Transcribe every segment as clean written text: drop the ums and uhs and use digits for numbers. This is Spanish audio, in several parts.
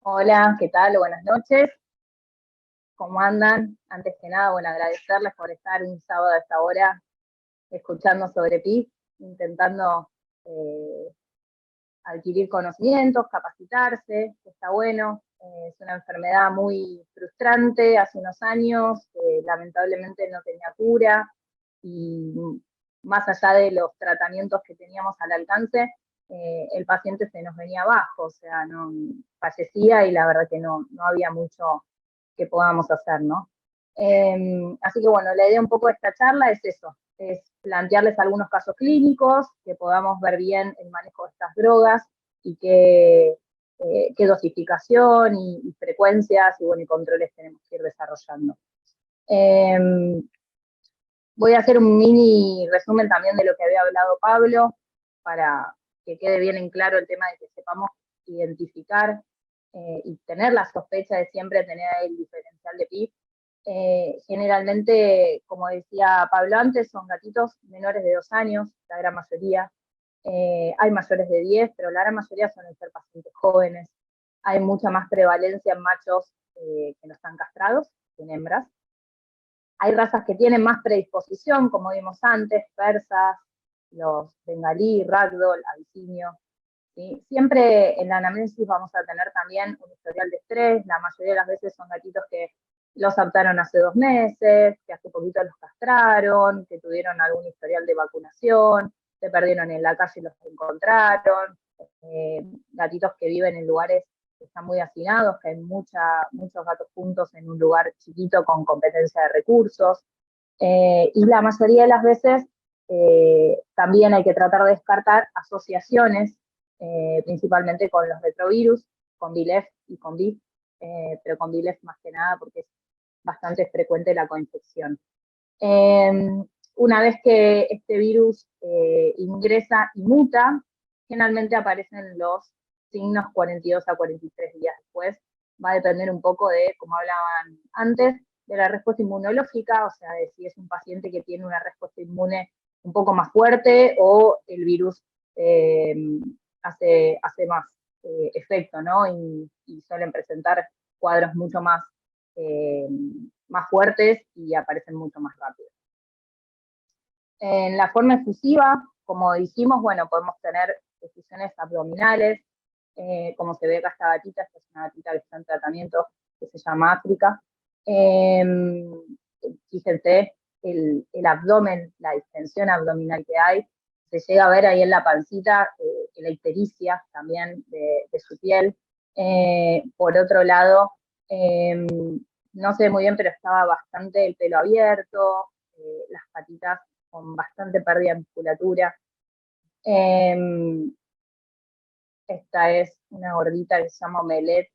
Hola, ¿qué tal? Buenas noches. ¿Cómo andan? Antes que nada, bueno, agradecerles por estar un sábado a esta hora escuchando sobre PIB, intentando eh, adquirir conocimientos, capacitarse, que está bueno. Es una enfermedad muy frustrante, hace unos años, lamentablemente no tenía cura y más allá de los tratamientos que teníamos al alcance, el paciente se nos venía abajo, o sea, no fallecía y la verdad que no había mucho que podamos hacer, ¿no? Así que bueno, la idea un poco de esta charla es eso, es plantearles algunos casos clínicos, que podamos ver bien el manejo de estas drogas y qué dosificación y frecuencias y, bueno, y controles tenemos que ir desarrollando. Voy a hacer un mini resumen también de lo que había hablado Pablo, para que quede bien en claro el tema de que sepamos identificar y tener la sospecha de siempre tener el diferencial de PIB. Generalmente, como decía Pablo antes, son gatitos menores de 2 años, la gran mayoría. Hay mayores de 10, pero la gran mayoría suelen ser pacientes jóvenes. Hay mucha más prevalencia en machos que no están castrados que en hembras. Hay razas que tienen más predisposición, como vimos antes, persas, los bengalí, ragdoll, abisinio. ¿Sí? Siempre en la anamnesis vamos a tener también un historial de estrés. La mayoría de las veces son gatitos que los adoptaron hace 2 meses, que hace poquito los castraron, que tuvieron algún historial de vacunación, se perdieron en la calle y los encontraron. Gatitos que viven en lugares que están muy hacinados, que hay muchos gatos juntos en un lugar chiquito con competencia de recursos. Y la mayoría de las veces también hay que tratar de descartar asociaciones, principalmente con los retrovirus, con BILEF y con BIF, pero con BILEF más que nada porque es bastante frecuente la coinfección. Eh, una vez que este virus ingresa y muta, generalmente aparecen los signos 42 a 43 días después. Va a depender un poco de, como hablaban antes, de la respuesta inmunológica, o sea, de si es un paciente que tiene una respuesta inmune un poco más fuerte o el virus eh, hace más efecto, ¿no? Y suelen presentar cuadros mucho más fuertes y aparecen mucho más rápido. En la forma efusiva, como dijimos, bueno, podemos tener efusiones abdominales, como se ve acá esta gatita es una gatita que está en tratamiento, que se llama África. Eh, Fíjense el abdomen, la distensión abdominal que hay, se llega a ver ahí en la pancita, la ictericia también de su piel. Por otro lado, no sé muy bien, pero estaba bastante el pelo abierto, las patitas con bastante pérdida de musculatura. Eh, Esta es una gordita que se llama Omelet,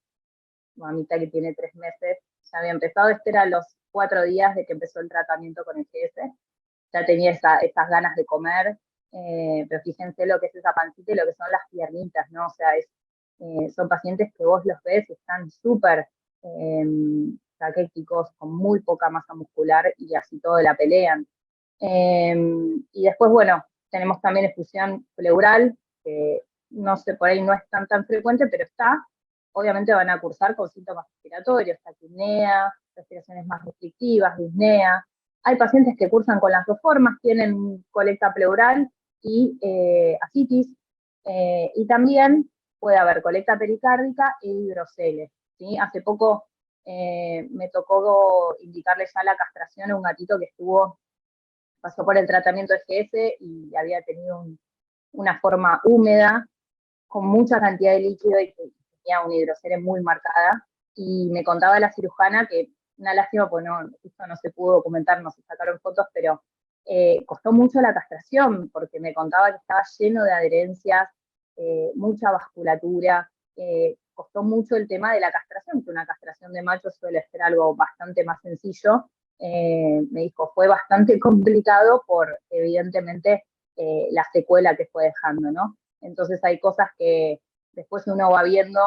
mamita que tiene 3 meses. Ya había empezado, este era los 4 días de que empezó el tratamiento con el GS. Ya tenía esas ganas de comer, pero fíjense lo que es esa pancita y lo que son las piernitas, ¿no? O sea, son pacientes que vos los ves y están súper caquéticos, con muy poca masa muscular y así todo la pelean. Y después, bueno, tenemos también efusión pleural, que no sé, por ahí no es tan frecuente, pero está. Obviamente van a cursar con síntomas respiratorios, taquipnea, respiraciones más restrictivas, disnea. Hay pacientes que cursan con las dos formas, tienen colecta pleural y ascitis, y también puede haber colecta pericárdica e hidroceles. ¿Sí? Hace poco me tocó indicarle ya la castración a un gatito que pasó por el tratamiento de GS y había tenido una forma húmeda, con mucha cantidad de líquido y que tenía una hidrocele muy marcada. Y me contaba la cirujana que, una lástima, pues esto no se pudo documentar, no se sacaron fotos, pero costó mucho la castración, porque me contaba que estaba lleno de adherencias, mucha vasculatura, costó mucho el tema de la castración, que una castración de macho suele ser algo bastante más sencillo. Me dijo, fue bastante complicado por, evidentemente, la secuela que fue dejando, ¿no? Entonces hay cosas que después uno va viendo,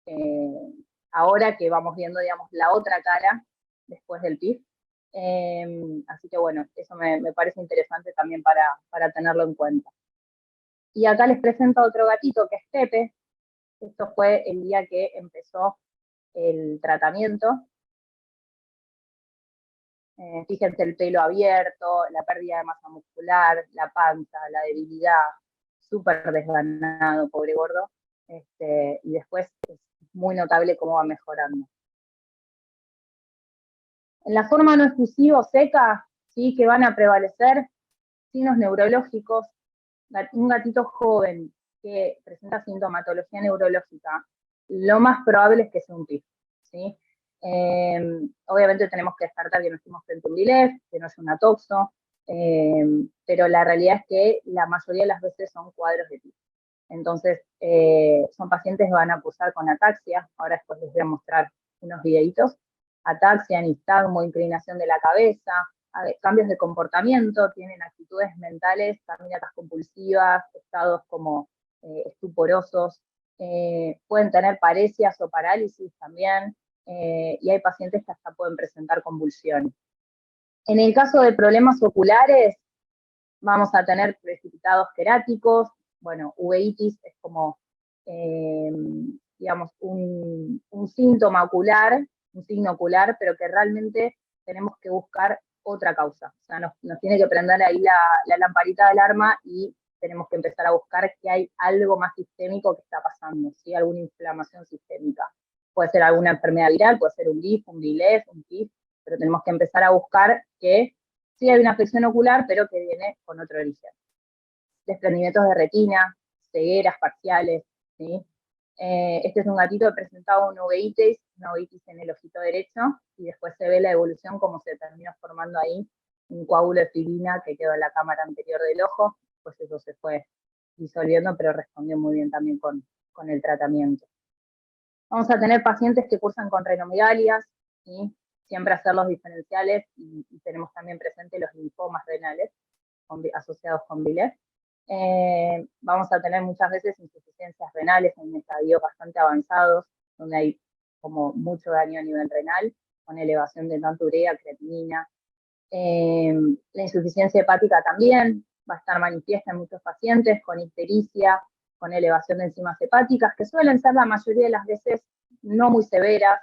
eh, ahora que vamos viendo, digamos, la otra cara después del PIF. Así que bueno, eso me parece interesante también para tenerlo en cuenta. Y acá les presento otro gatito que es Pepe. Esto fue el día que empezó el tratamiento. Fíjense el pelo abierto, la pérdida de masa muscular, la panza, la debilidad, súper desganado, pobre gordo. Y después es muy notable cómo va mejorando. En la forma no exclusiva o seca, ¿sí?, que van a prevalecer signos neurológicos. Un gatito joven que presenta sintomatología neurológica, lo más probable es que sea un PIF, ¿sí? Obviamente tenemos que descartar que no estemos frente a un DILEF, que no es una toxo, pero la realidad es que la mayoría de las veces son cuadros de PIF. Entonces, son pacientes que van a cursar con ataxia. Ahora después les voy a mostrar unos videitos. Ataxia, nistagmo, inclinación de la cabeza, cambios de comportamiento, tienen actitudes mentales, caminatas compulsivas, estados como estuporosos, pueden tener paresias o parálisis también, y hay pacientes que hasta pueden presentar convulsiones. En el caso de problemas oculares, vamos a tener precipitados queráticos. Bueno, uveitis es como, digamos, un síntoma ocular, un signo ocular, pero que realmente tenemos que buscar otra causa. O sea, nos tiene que prender ahí la lamparita de alarma y tenemos que empezar a buscar que hay algo más sistémico que está pasando, ¿sí? Alguna inflamación sistémica. Puede ser alguna enfermedad viral, puede ser un DIF, un DILEF, un TIF, pero tenemos que empezar a buscar que sí hay una afección ocular, pero que viene con otro origen. Desprendimientos de retina, cegueras parciales, ¿sí? Este es un gatito que presentaba una uveitis en el ojito derecho, y después se ve la evolución como se terminó formando ahí un coágulo de filina que quedó en la cámara anterior del ojo, pues eso se fue disolviendo, pero respondió muy bien también con el tratamiento. Vamos a tener pacientes que cursan con renomigalias, ¿sí? Siempre hacer los diferenciales, y tenemos también presentes los linfomas renales asociados con BILEF. Vamos a tener muchas veces insuficiencias renales en estadios bastante avanzados, donde hay como mucho daño a nivel renal, con elevación de tanto urea, creatinina. La insuficiencia hepática también va a estar manifiesta en muchos pacientes, con ictericia, con elevación de enzimas hepáticas, que suelen ser la mayoría de las veces no muy severas,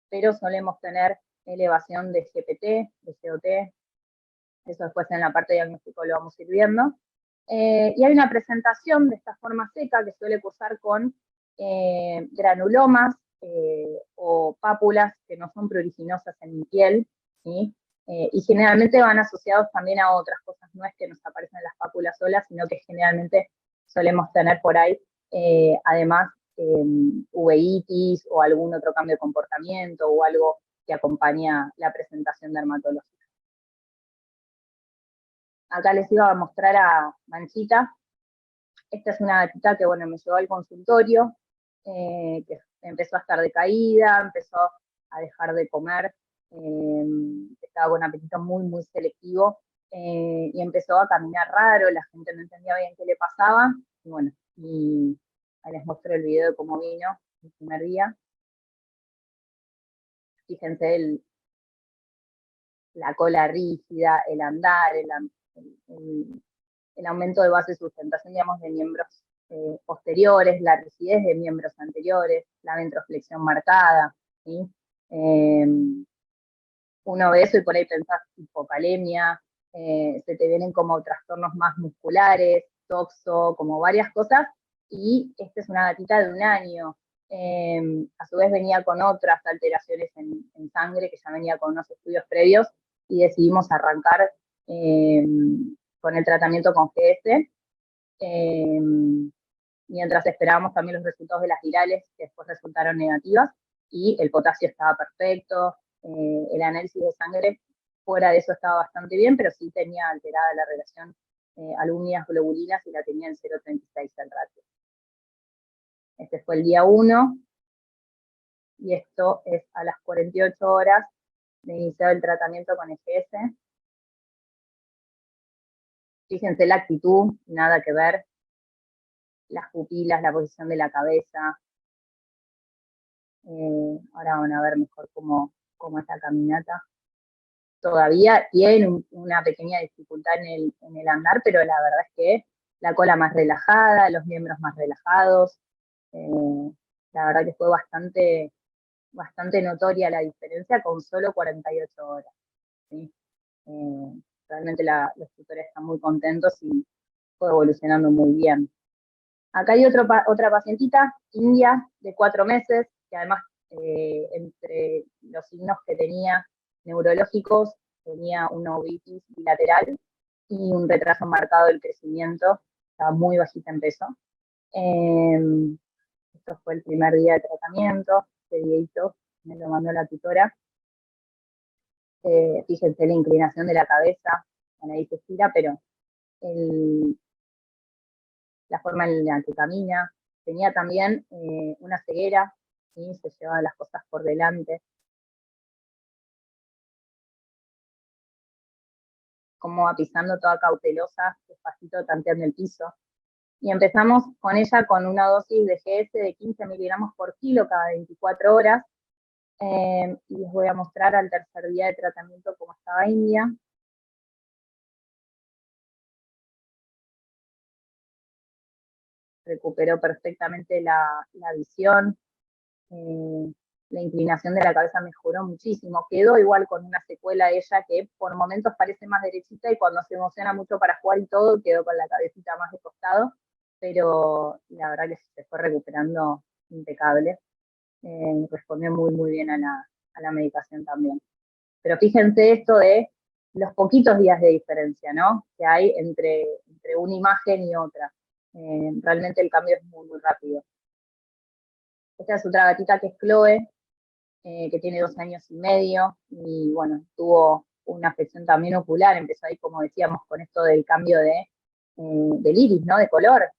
pero solemos tener elevación de GPT, de GOT, eso después en la parte de diagnóstico lo vamos a ir viendo. Y hay una presentación de esta forma seca que suele cursar con granulomas o pápulas que no son pruriginosas en mi piel, ¿sí? Y generalmente van asociados también a otras cosas, no es que nos aparecen las pápulas solas, sino que generalmente solemos tener por ahí, además, uveitis o algún otro cambio de comportamiento o algo que acompaña la presentación dermatológica. Acá les iba a mostrar a Manchita. Esta es una gatita que, bueno, me llevó al consultorio, que empezó a estar decaída, empezó a dejar de comer, estaba con apetito muy, muy selectivo, y empezó a caminar raro, la gente no entendía bien qué le pasaba, y bueno, y ahí les muestro el video de cómo vino el primer día. Fíjense la cola rígida, el andar, el aumento de base de sustentación, digamos, de miembros posteriores, la rigidez de miembros anteriores, la ventroflexión marcada, ¿sí? Uno ve eso y por ahí pensás hipocalemia, se te vienen como trastornos más musculares, toxo, como varias cosas, y esta es una gatita de 1 año. A su vez venía con otras alteraciones en sangre, que ya venía con unos estudios previos, y decidimos arrancar con el tratamiento con GS, mientras esperábamos también los resultados de las virales, que después resultaron negativas, y el potasio estaba perfecto, el análisis de sangre fuera de eso estaba bastante bien, pero sí tenía alterada la relación albúminas globulinas y la tenía en 0,36 el ratio. Este fue el día 1, y esto es a las 48 horas de iniciar el tratamiento con EGS. Fíjense la actitud, nada que ver, las pupilas, la posición de la cabeza. Ahora van a ver mejor cómo es la caminata. Todavía tiene una pequeña dificultad en el andar, pero la verdad es que la cola más relajada, los miembros más relajados, la verdad que fue bastante notoria la diferencia con solo 48 horas. ¿Sí? Realmente los tutores están muy contentos y fue evolucionando muy bien. Acá hay otra pacientita, India, de 4 meses, que además entre los signos que tenía neurológicos, tenía una uveitis bilateral y un retraso marcado del crecimiento, estaba muy bajita en peso. Esto fue el primer día de tratamiento, este videito me lo mandó la tutora. Fíjense la inclinación de la cabeza, bueno, ahí se estira, pero la forma en la que camina, tenía también una ceguera, ¿sí? Se llevaba las cosas por delante. Como va pisando toda cautelosa, despacito tanteando el piso. Y empezamos con ella con una dosis de GS de 15 miligramos por kilo cada 24 horas. Y les voy a mostrar al tercer día de tratamiento cómo estaba India. Recuperó perfectamente la visión, la inclinación de la cabeza mejoró muchísimo, quedó igual con una secuela ella que por momentos parece más derechita y cuando se emociona mucho para jugar y todo, quedó con la cabecita más de costado, pero la verdad que se fue recuperando impecable, respondió muy bien a la medicación también. Pero fíjense esto de los poquitos días de diferencia, ¿no? Que hay entre una imagen y otra. Realmente el cambio es muy rápido. Esta es otra gatita que es Chloe, que tiene 2 años y medio, y bueno, tuvo una afección también ocular, empezó ahí, como decíamos, con esto del cambio del iris, ¿no? De color.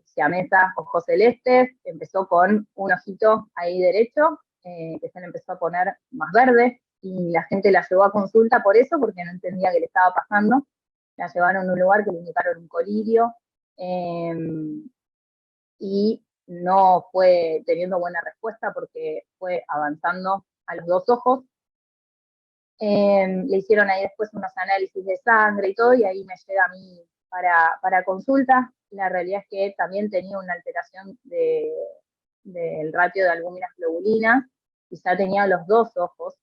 Siamesa, ojos celestes, empezó con un ojito ahí derecho, que se le empezó a poner más verde, y la gente la llevó a consulta por eso, porque no entendía qué le estaba pasando. La llevaron a un lugar que le indicaron un colirio, y no fue teniendo buena respuesta porque fue avanzando a los 2 ojos. Le hicieron ahí después unos análisis de sangre y todo, y ahí me llega a mí para consulta. La realidad es que también tenía una alteración del ratio de albúminas globulinas, y ya tenía los 2 ojos.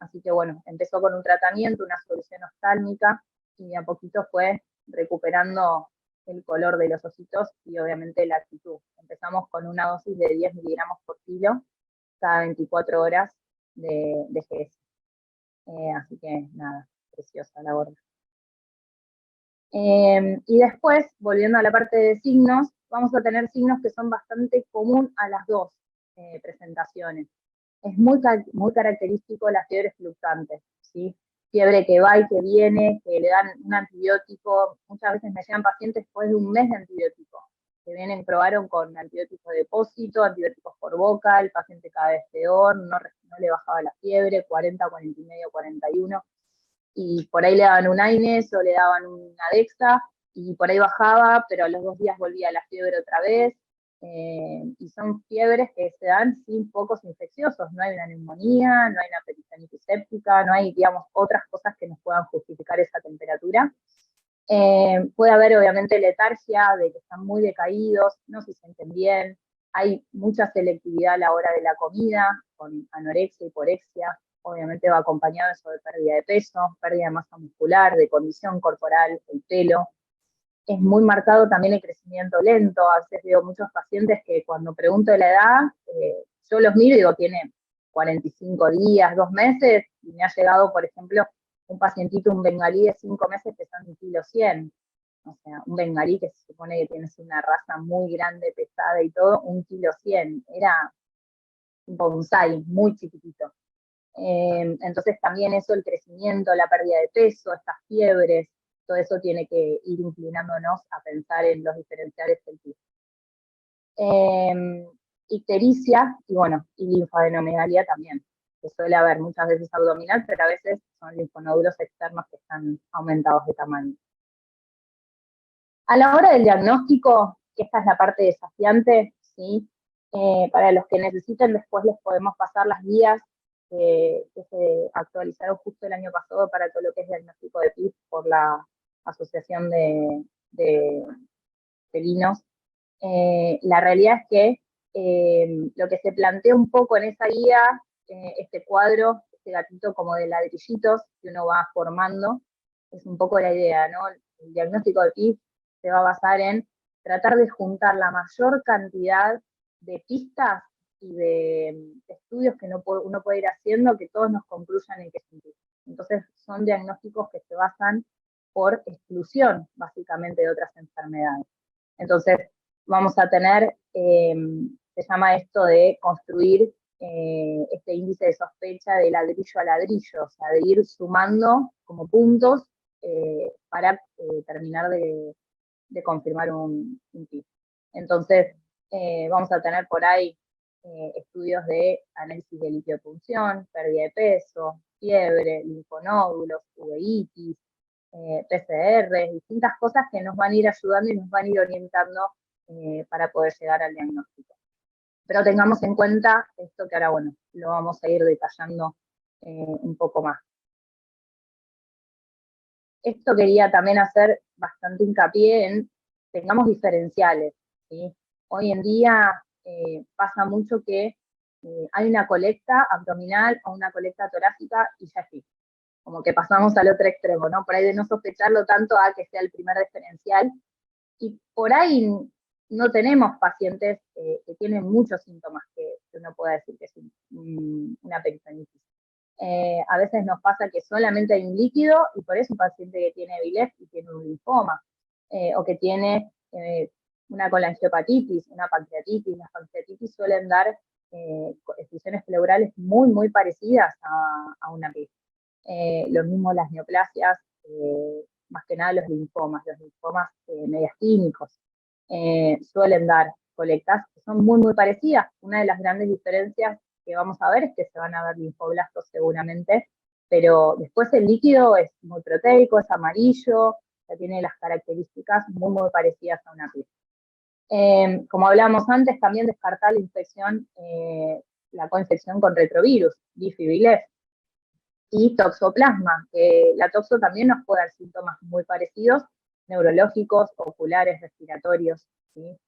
Así que bueno, empezó con un tratamiento, una solución oftálmica, y a poquito fue recuperando el color de los ojitos y obviamente la actitud. Empezamos con una dosis de 10 miligramos por kilo cada 24 horas de GS. Así que nada, preciosa la gorda. Y después, volviendo a la parte de signos, vamos a tener signos que son bastante común a las dos presentaciones. Es muy característico las fiebres fluctuantes, ¿sí? Fiebre que va y que viene, que le dan un antibiótico. Muchas veces me llegan pacientes después de un mes de antibiótico, que vienen, probaron con antibióticos de depósito, antibióticos por boca, el paciente cada vez peor, no le bajaba la fiebre, 40, 40 y medio, 41, y por ahí le daban un AINES o le daban una Dexa, y por ahí bajaba, pero a los 2 días volvía la fiebre otra vez. Y son fiebres que se dan sin focos infecciosos, no hay una neumonía, no hay una peritonitis séptica, no hay, digamos, otras cosas que nos puedan justificar esa temperatura. Puede haber obviamente letargia, de que están muy decaídos, no se sienten bien, hay mucha selectividad a la hora de la comida, con anorexia, hiporexia, obviamente va acompañado eso de pérdida de peso, pérdida de masa muscular, de condición corporal, el pelo. Es muy marcado también el crecimiento lento. A veces veo muchos pacientes que cuando pregunto de la edad, yo los miro y digo, tiene 45 días, 2 meses, y me ha llegado, por ejemplo, un pacientito, un bengalí de 5 meses pesando 1,100 kg. O sea, un bengalí que se supone que tiene una raza muy grande, pesada y todo, 1,100 kg. Era un bonsai, muy chiquitito. Entonces también eso, el crecimiento, la pérdida de peso, estas fiebres, todo eso tiene que ir inclinándonos a pensar en los diferenciales del tipo. Ictericia y bueno, y linfadenomegalia también, que suele haber muchas veces abdominal, pero a veces son linfonódulos externos que están aumentados de tamaño. A la hora del diagnóstico, que esta es la parte desafiante, ¿sí? Para los que necesiten, después les podemos pasar las guías que se actualizaron justo el año pasado para todo lo que es diagnóstico de PIF por la Asociación de Felinos. La realidad es que lo que se plantea un poco en esa guía, este cuadro, este gatito como de ladrillitos que uno va formando, es un poco la idea, ¿no? El diagnóstico de PIS se va a basar en tratar de juntar la mayor cantidad de pistas y de estudios que uno puede ir haciendo que todos nos concluyan en qué sentido. Entonces son diagnósticos que se basan por exclusión, básicamente, de otras enfermedades. Entonces, vamos a tener, se llama esto de construir este índice de sospecha de ladrillo a ladrillo, o sea, de ir sumando como puntos para terminar de confirmar un tip. Entonces, vamos a tener por ahí estudios de análisis de líquido de punción, pérdida de peso, fiebre, linfonódulos, uveitis, PCR, distintas cosas que nos van a ir ayudando y nos van a ir orientando para poder llegar al diagnóstico. Pero tengamos en cuenta esto que ahora, bueno, lo vamos a ir detallando un poco más. Esto quería también hacer bastante hincapié en tengamos diferenciales, ¿sí? Hoy en día pasa mucho que hay una colecta abdominal o una colecta torácica y ya sí, como que pasamos al otro extremo, ¿no? Por ahí de no sospecharlo tanto a que sea el primer diferencial. Y por ahí no tenemos pacientes que tienen muchos síntomas que uno pueda decir que es una peritonitis. A veces nos pasa que solamente hay un líquido y por eso un paciente que tiene BILEF y tiene un linfoma, o que tiene una colangiopatitis, una pancreatitis. Las pancreatitis suelen dar effusiones pleurales muy, muy parecidas a una PIF. Lo mismo las neoplasias, más que nada los linfomas mediastínicos, suelen dar colectas que son muy, muy parecidas. Una de las grandes diferencias que vamos a ver es que se van a ver linfoblastos seguramente, pero después el líquido es muy proteico, es amarillo, ya tiene las características muy, muy parecidas a una PIF. Como hablábamos antes, también descartar la infección, la coinfección con retrovirus, BIF y BILEF, y toxoplasma, que la toxo también nos puede dar síntomas muy parecidos, neurológicos, oculares, respiratorios, ¿sí?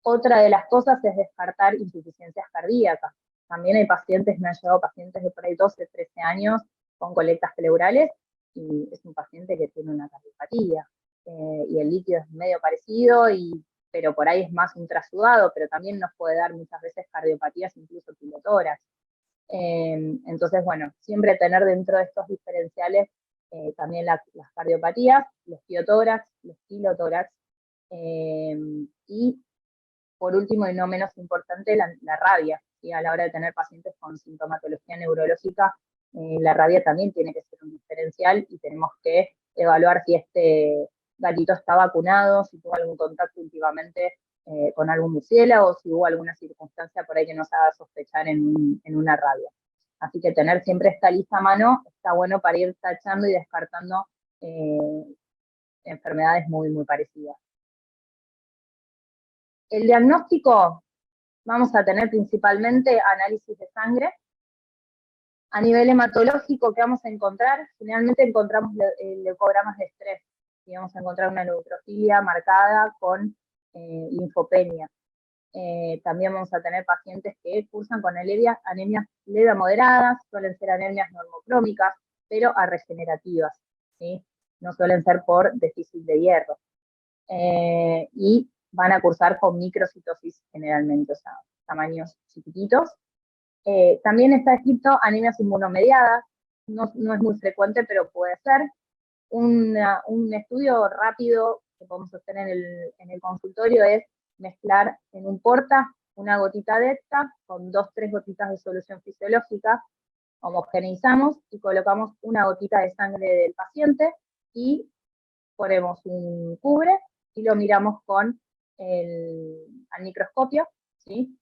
Otra de las cosas es descartar insuficiencias cardíacas. También hay pacientes, me han llegado pacientes de por ahí 12, 13 años con colectas pleurales y es un paciente que tiene una cardiopatía y el líquido es medio parecido, pero por ahí es más un trasudado, pero también nos puede dar muchas veces cardiopatías, incluso pilotórax. Entonces, bueno, siempre tener dentro de estos diferenciales también las cardiopatías, los piotórax, los pilotórax, y por último y no menos importante, la rabia, ¿sí? A la hora de tener pacientes con sintomatología neurológica, la rabia también tiene que ser un diferencial y tenemos que evaluar si este gatito está vacunado, si tuvo algún contacto últimamente con algún murciélago, si hubo alguna circunstancia por ahí que nos haga sospechar en una rabia. Así que tener siempre esta lista a mano está bueno para ir tachando y descartando enfermedades muy, muy parecidas. El diagnóstico, vamos a tener principalmente análisis de sangre. A nivel hematológico, ¿qué vamos a encontrar? Generalmente encontramos leucogramas de estrés, y vamos a encontrar una neutrofilia marcada con linfopenia. También vamos a tener pacientes que cursan con anemias leve a moderadas, suelen ser anemias normocrómicas, pero regenerativas, ¿sí? No suelen ser por déficit de hierro. Y van a cursar con microcitosis generalmente, o sea, tamaños chiquititos. También está escrito anemias inmunomediadas, no es muy frecuente, pero puede ser. Un estudio rápido que podemos hacer en el consultorio es mezclar en un porta una gotita de ETA con 2-3 gotitas de solución fisiológica, homogeneizamos y colocamos una gotita de sangre del paciente y ponemos un cubre y lo miramos con al microscopio, ¿sí?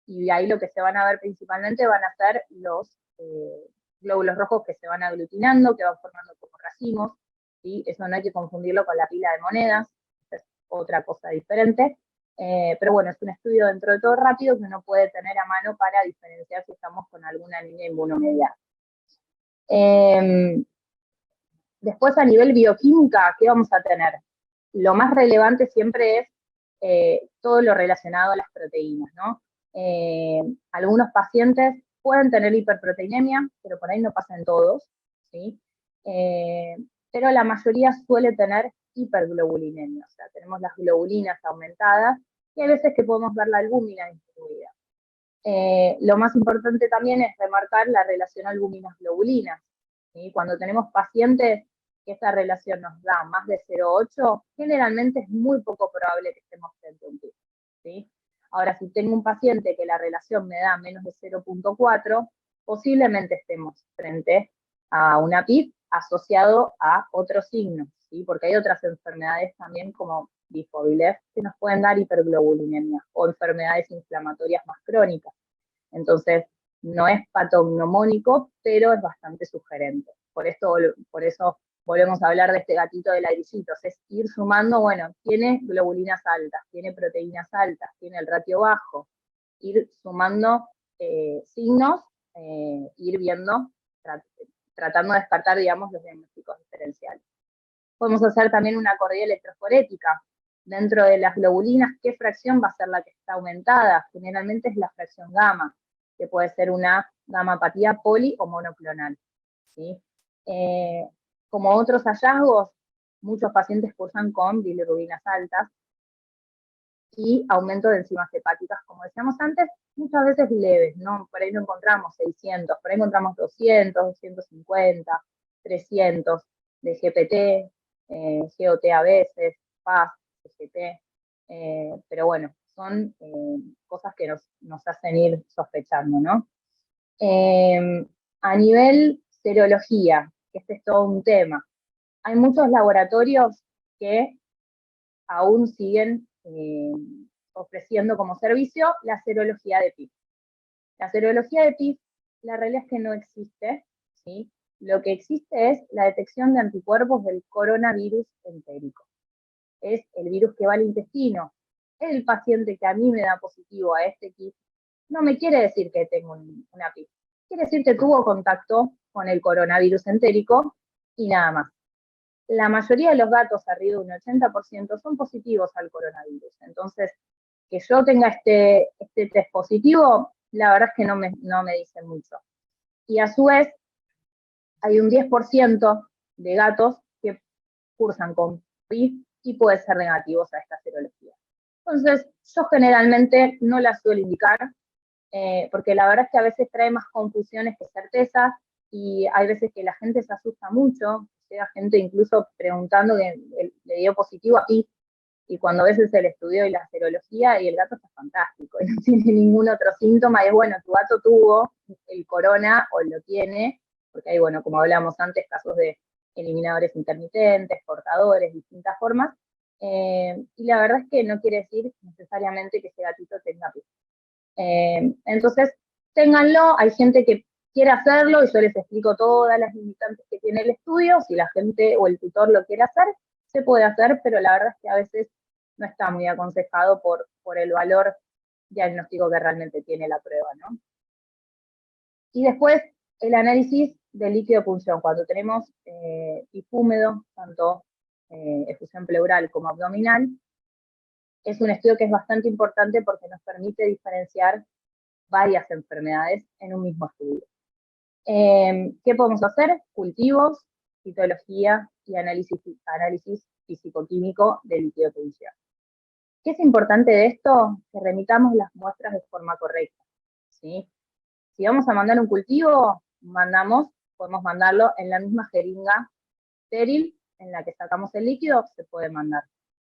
Y ahí lo que se van a ver principalmente van a ser los glóbulos rojos que se van aglutinando, que van formando como racimos, ¿sí? Eso no hay que confundirlo con la pila de monedas, es otra cosa diferente, pero bueno, es un estudio dentro de todo rápido que uno puede tener a mano para diferenciar si estamos con alguna anemia inmunomediada. Después a nivel bioquímica, ¿qué vamos a tener? Lo más relevante siempre es todo lo relacionado a las proteínas, ¿no? Algunos pacientes pueden tener hiperproteinemia, pero por ahí no pasa en todos, ¿sí? Pero la mayoría suele tener hiperglobulinemia, o sea, tenemos las globulinas aumentadas y hay veces que podemos ver la albúmina disminuida. Lo más importante también es remarcar la relación albúminas-globulinas, ¿sí? Cuando tenemos pacientes que esta relación nos da más de 0,8, generalmente es muy poco probable que estemos frente a un PIB, ¿sí? Ahora, si tengo un paciente que la relación me da menos de 0,4, posiblemente estemos frente a una PIB asociado a otros signos, ¿sí? Porque hay otras enfermedades también como Bifobilev que nos pueden dar hiperglobulinemia o enfermedades inflamatorias más crónicas. Entonces, no es patognomónico, pero es bastante sugerente. Por eso volvemos a hablar de este gatito de ladrillitos, es ir sumando, bueno, tiene globulinas altas, tiene proteínas altas, tiene el ratio bajo, ir sumando signos, ir viendo, tratando de descartar, digamos, los diagnósticos diferenciales. Podemos hacer también una corrida electroforética. Dentro de las globulinas, ¿qué fracción va a ser la que está aumentada? Generalmente es la fracción gamma, que puede ser una gamapatía poli o monoclonal, ¿sí? Como otros hallazgos, muchos pacientes cursan con bilirrubinas altas y aumento de enzimas hepáticas, como decíamos antes, muchas veces leves, ¿no? Por ahí no encontramos 600, por ahí encontramos 200, 250, 300 de GPT, GOT a veces, PAS, GT, pero bueno, son cosas que nos hacen ir sospechando, ¿no? A nivel serología, que este es todo un tema, hay muchos laboratorios que aún siguen ofreciendo como servicio la serología de PIB. La serología de PIB, la realidad es que no existe, ¿sí? Lo que existe es la detección de anticuerpos del coronavirus entérico. Es el virus que va al intestino. El paciente que a mí me da positivo a este kit no me quiere decir que tengo una PIB. Quiere decir que tuvo contacto con el coronavirus entérico y nada más. La mayoría de los datos, arriba de un 80%, son positivos al coronavirus. Entonces, que yo tenga este test positivo, la verdad es que no me dicen mucho. Y a su vez, hay un 10% de gatos que cursan con PIB y puede ser negativos a esta serología. Entonces, yo generalmente no la suelo indicar, porque la verdad es que a veces trae más confusiones que certezas, y hay veces que la gente se asusta mucho, llega gente incluso preguntando que le dio positivo a PIB, y cuando a veces el estudio y la serología, y el gato está fantástico, y no tiene ningún otro síntoma, y es bueno, tu gato tuvo el corona o lo tiene, porque hay, bueno, como hablamos antes, casos de eliminadores intermitentes, portadores, distintas formas, y la verdad es que no quiere decir necesariamente que ese gatito tenga PIB. Entonces, ténganlo, hay gente que quiere hacerlo y yo les explico todas las limitantes que tiene el estudio, si la gente o el tutor lo quiere hacer, se puede hacer, pero la verdad es que a veces no está muy aconsejado por el valor diagnóstico que realmente tiene la prueba, ¿no? Y después, el análisis del líquido de punción, cuando tenemos húmedo, tanto efusión pleural como abdominal, es un estudio que es bastante importante porque nos permite diferenciar varias enfermedades en un mismo estudio. ¿Qué podemos hacer? Cultivos, citología y análisis físico-químico del líquido de punción. ¿Qué es importante de esto? Que remitamos las muestras de forma correcta, ¿sí? Si vamos a mandar un cultivo, podemos mandarlo en la misma jeringa estéril en la que sacamos el líquido, se puede mandar.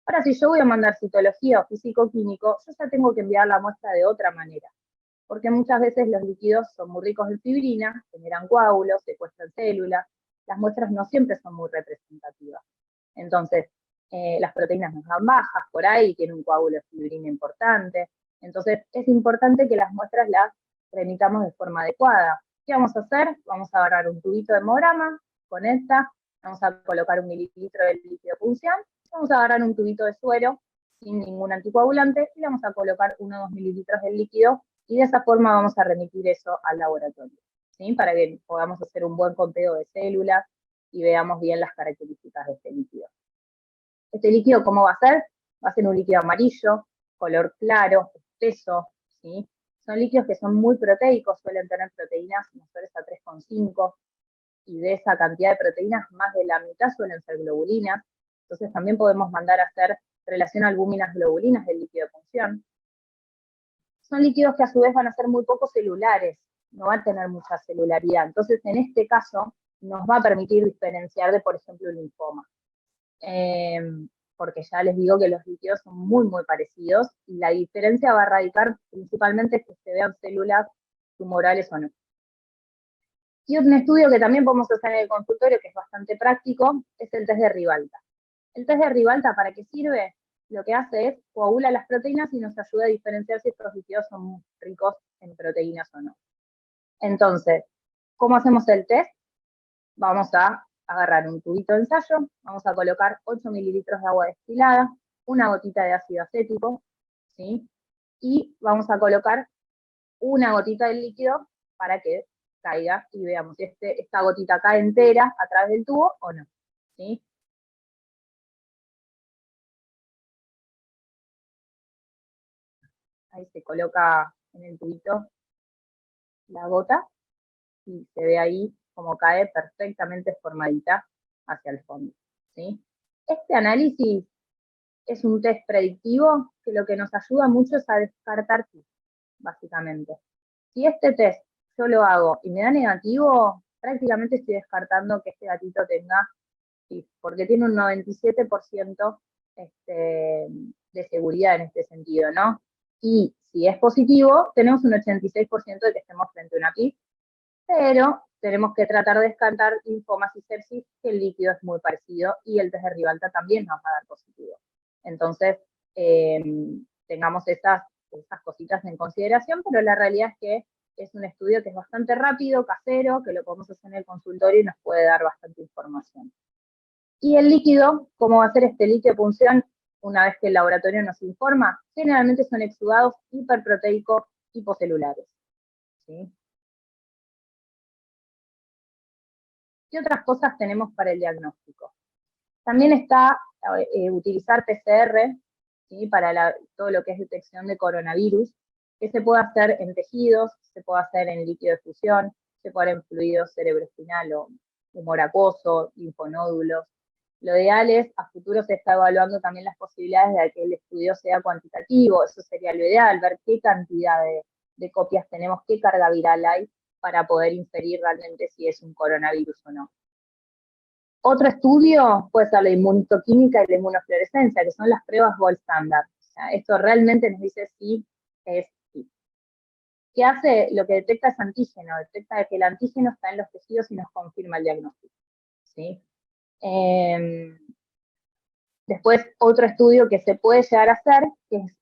Ahora, si yo voy a mandar citología o físico-químico, yo ya tengo que enviar la muestra de otra manera, porque muchas veces los líquidos son muy ricos en fibrina, generan coágulos, secuestran células, las muestras no siempre son muy representativas. Entonces, las proteínas nos dan bajas por ahí, tiene un coágulo de fibrina importante, entonces es importante que las muestras las remitamos de forma adecuada. ¿Qué vamos a hacer? Vamos a agarrar un tubito de hemograma con esta, vamos a colocar 1 mililitro de líquido de punción, vamos a agarrar un tubito de suero sin ningún anticoagulante y vamos a colocar 1 o 2 mililitros del líquido, y de esa forma vamos a remitir eso al laboratorio, ¿sí? Para que podamos hacer un buen conteo de células y veamos bien las características de este líquido. ¿Este líquido cómo va a ser? Va a ser un líquido amarillo, color claro, espeso, ¿sí? Son líquidos que son muy proteicos, suelen tener proteínas mayores a 3,5, y de esa cantidad de proteínas, más de la mitad suelen ser globulinas. Entonces también podemos mandar a hacer relación albúminas-globulinas del líquido de punción. Son líquidos que a su vez van a ser muy poco celulares, no van a tener mucha celularidad. Entonces, en este caso, nos va a permitir diferenciar de, por ejemplo, el linfoma. Porque ya les digo que los líquidos son muy, muy parecidos, y la diferencia va a radicar principalmente en que se vean células tumorales o no. Y un estudio que también podemos hacer en el consultorio, que es bastante práctico, es el test de Ribalta. El test de Ribalta, ¿para qué sirve? Lo que hace es coagula las proteínas y nos ayuda a diferenciar si estos líquidos son ricos en proteínas o no. Entonces, ¿cómo hacemos el test? Vamos a agarrar un tubito de ensayo, vamos a colocar 8 mililitros de agua destilada, una gotita de ácido acético, ¿sí? Y vamos a colocar una gotita del líquido para que caiga y veamos si esta gotita cae entera a través del tubo o no, ¿sí? Ahí se coloca en el tubito la gota y se ve ahí como cae perfectamente formadita hacia el fondo, ¿sí? Este análisis es un test predictivo que lo que nos ayuda mucho es a descartar tips, básicamente. Si este test yo lo hago y me da negativo, prácticamente estoy descartando que este gatito tenga tips, porque tiene un 97% de seguridad en este sentido, ¿no? Y si es positivo, tenemos un 86% de que estemos frente a una PIP, pero tenemos que tratar de descartar linfomas y sepsis, que el líquido es muy parecido, y el test de Ribalta también nos va a dar positivo. Entonces, tengamos esas cositas en consideración, pero la realidad es que es un estudio que es bastante rápido, casero, que lo podemos hacer en el consultorio y nos puede dar bastante información. Y el líquido, ¿cómo va a ser este líquido de punción una vez que el laboratorio nos informa? Generalmente son exudados hiperproteicos hipocelulares, ¿sí? ¿Qué otras cosas tenemos para el diagnóstico? También está utilizar PCR, ¿sí? Para todo lo que es detección de coronavirus, que se puede hacer en tejidos, se puede hacer en líquido de fusión, se puede hacer en fluido cerebroespinal o humor acuoso, linfonódulos. Lo ideal es, a futuro se está evaluando también las posibilidades de que el estudio sea cuantitativo, eso sería lo ideal, ver qué cantidad de copias tenemos, qué carga viral hay, para poder inferir realmente si es un coronavirus o no. Otro estudio puede ser la inmunohistoquímica y la inmunofluorescencia, que son las pruebas gold standard. O sea, esto realmente nos dice si es sí. ¿Qué hace? Lo que detecta es antígeno, detecta que el antígeno está en los tejidos y nos confirma el diagnóstico, ¿sí? Después, otro estudio que se puede llegar a hacer, que es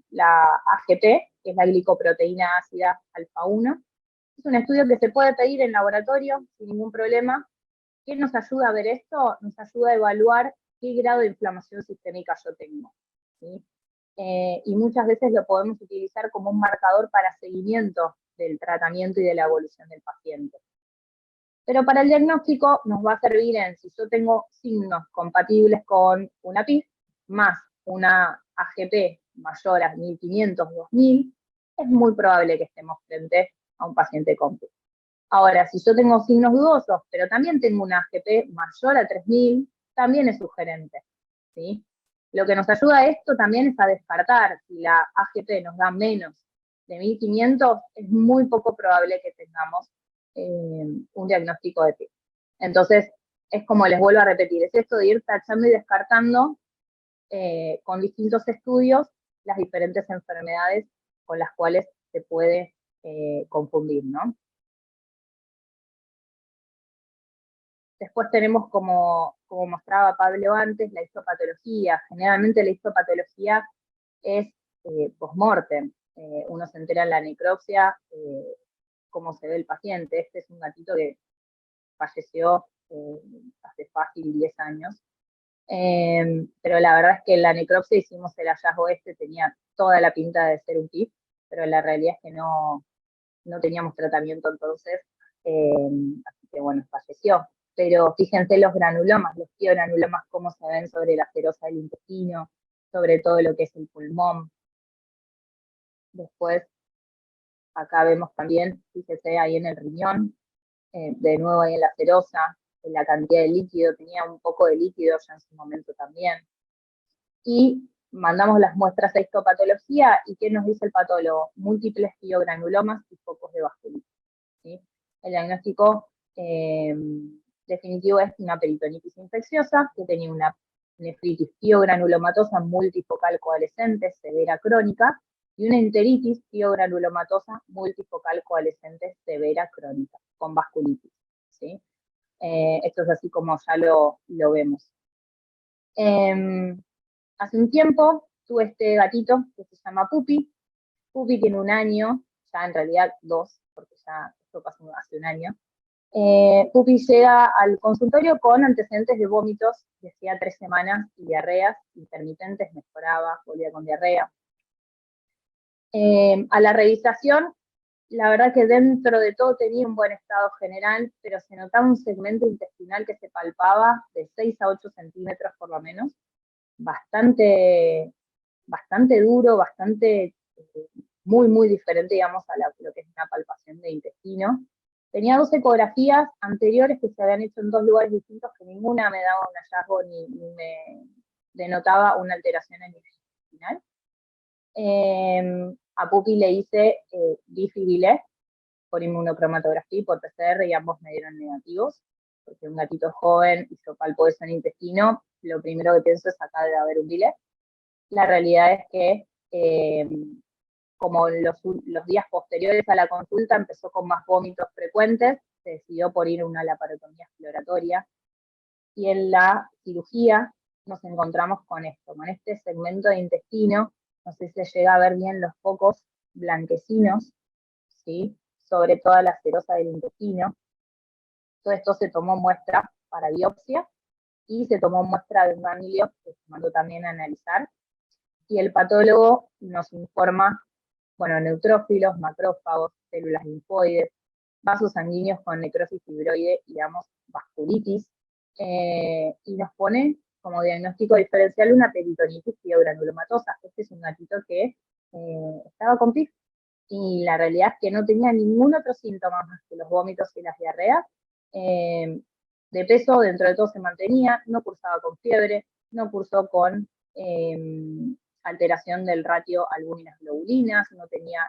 la AGP, que es la glicoproteína ácida alfa 1. Es un estudio que se puede pedir en laboratorio sin ningún problema. ¿Qué nos ayuda a ver esto? Nos ayuda a evaluar qué grado de inflamación sistémica yo tengo, ¿sí? Y muchas veces lo podemos utilizar como un marcador para seguimiento del tratamiento y de la evolución del paciente. Pero para el diagnóstico nos va a servir en si yo tengo signos compatibles con una PIF, más una AGP mayor a 1500, 2000, es muy probable que estemos frente a un paciente con PIF. Ahora, si yo tengo signos dudosos, pero también tengo una AGP mayor a 3000, también es sugerente, ¿sí? Lo que nos ayuda a esto también es a descartar. Si la AGP nos da menos de 1500, es muy poco probable que tengamos un diagnóstico de PIP. Entonces, es como les vuelvo a repetir, es esto de ir tachando y descartando con distintos estudios las diferentes enfermedades con las cuales se puede confundir, ¿no? Después tenemos, como mostraba Pablo antes, la histopatología. Generalmente la histopatología es post-mortem. Uno se entera en la necropsia cómo se ve el paciente. Este es un gatito que falleció hace fácil 10 años. Pero la verdad es que en la necropsia hicimos el hallazgo tenía toda la pinta de ser un PIP, pero la realidad es que no teníamos tratamiento entonces, así que bueno, falleció. Pero fíjense los granulomas, los piogranulomas, cómo se ven sobre la serosa del intestino. sobre todo lo que es el pulmón. Después, acá vemos también, fíjese ahí en el riñón, de nuevo ahí en la serosa, en la cantidad de líquido, tenía un poco de líquido ya en su momento también. Y mandamos las muestras a histopatología, y ¿qué nos dice el patólogo? Múltiples piogranulomas y focos de vasculitis, ¿sí? El diagnóstico definitivo es una peritonitis infecciosa, que tenía una nefritis piogranulomatosa multifocal coalescente severa crónica, y una enteritis piogranulomatosa multifocal coalescente severa crónica, con vasculitis, ¿sí? Esto es así como ya lo vemos. Hace un tiempo tuve este gatito que se llama Pupi. Pupi tiene 1 año, ya en realidad 2, porque ya esto pasó hace 1 año. Pupi llega al consultorio con antecedentes de vómitos de hacía 3 semanas y diarreas intermitentes, mejoraba, volvía con diarrea. A la revisación, la verdad que dentro de todo tenía un buen estado general, pero se notaba un segmento intestinal que se palpaba de 6 a 8 centímetros por lo menos, bastante duro, bastante muy diferente, digamos, a lo que es una palpación de intestino. Tenía 2 ecografías anteriores que se habían hecho en 2 lugares distintos, que ninguna me daba un hallazgo ni me denotaba una alteración a nivel intestinal. A Pupi le hice bifibilé por inmunocromatografía y por PCR, y ambos me dieron negativos, porque un gatito joven hizo palpo eso en intestino, lo primero que pienso es acá debe haber un bilé. La realidad es que como los días posteriores a la consulta empezó con más vómitos frecuentes, se decidió por ir a una laparotomía exploratoria, y en la cirugía nos encontramos con esto, con este segmento de intestino, no sé si se llega a ver bien los focos blanquecinos, ¿sí? Sobre toda la serosa del intestino. Todo esto se tomó muestra para biopsia, y se tomó muestra de un ganglio que se mandó también a analizar, y el patólogo nos informa, bueno, neutrófilos, macrófagos, células linfoides, vasos sanguíneos con necrosis fibroide y, digamos, vasculitis, y nos pone como diagnóstico diferencial una peritonitis piogranulomatosa. Este es un gatito que estaba con PIF, y la realidad es que no tenía ningún otro síntoma más que los vómitos y las diarreas. De peso, dentro de todo se mantenía, no cursaba con fiebre, no cursó con alteración del ratio albúminas globulinas, no tenía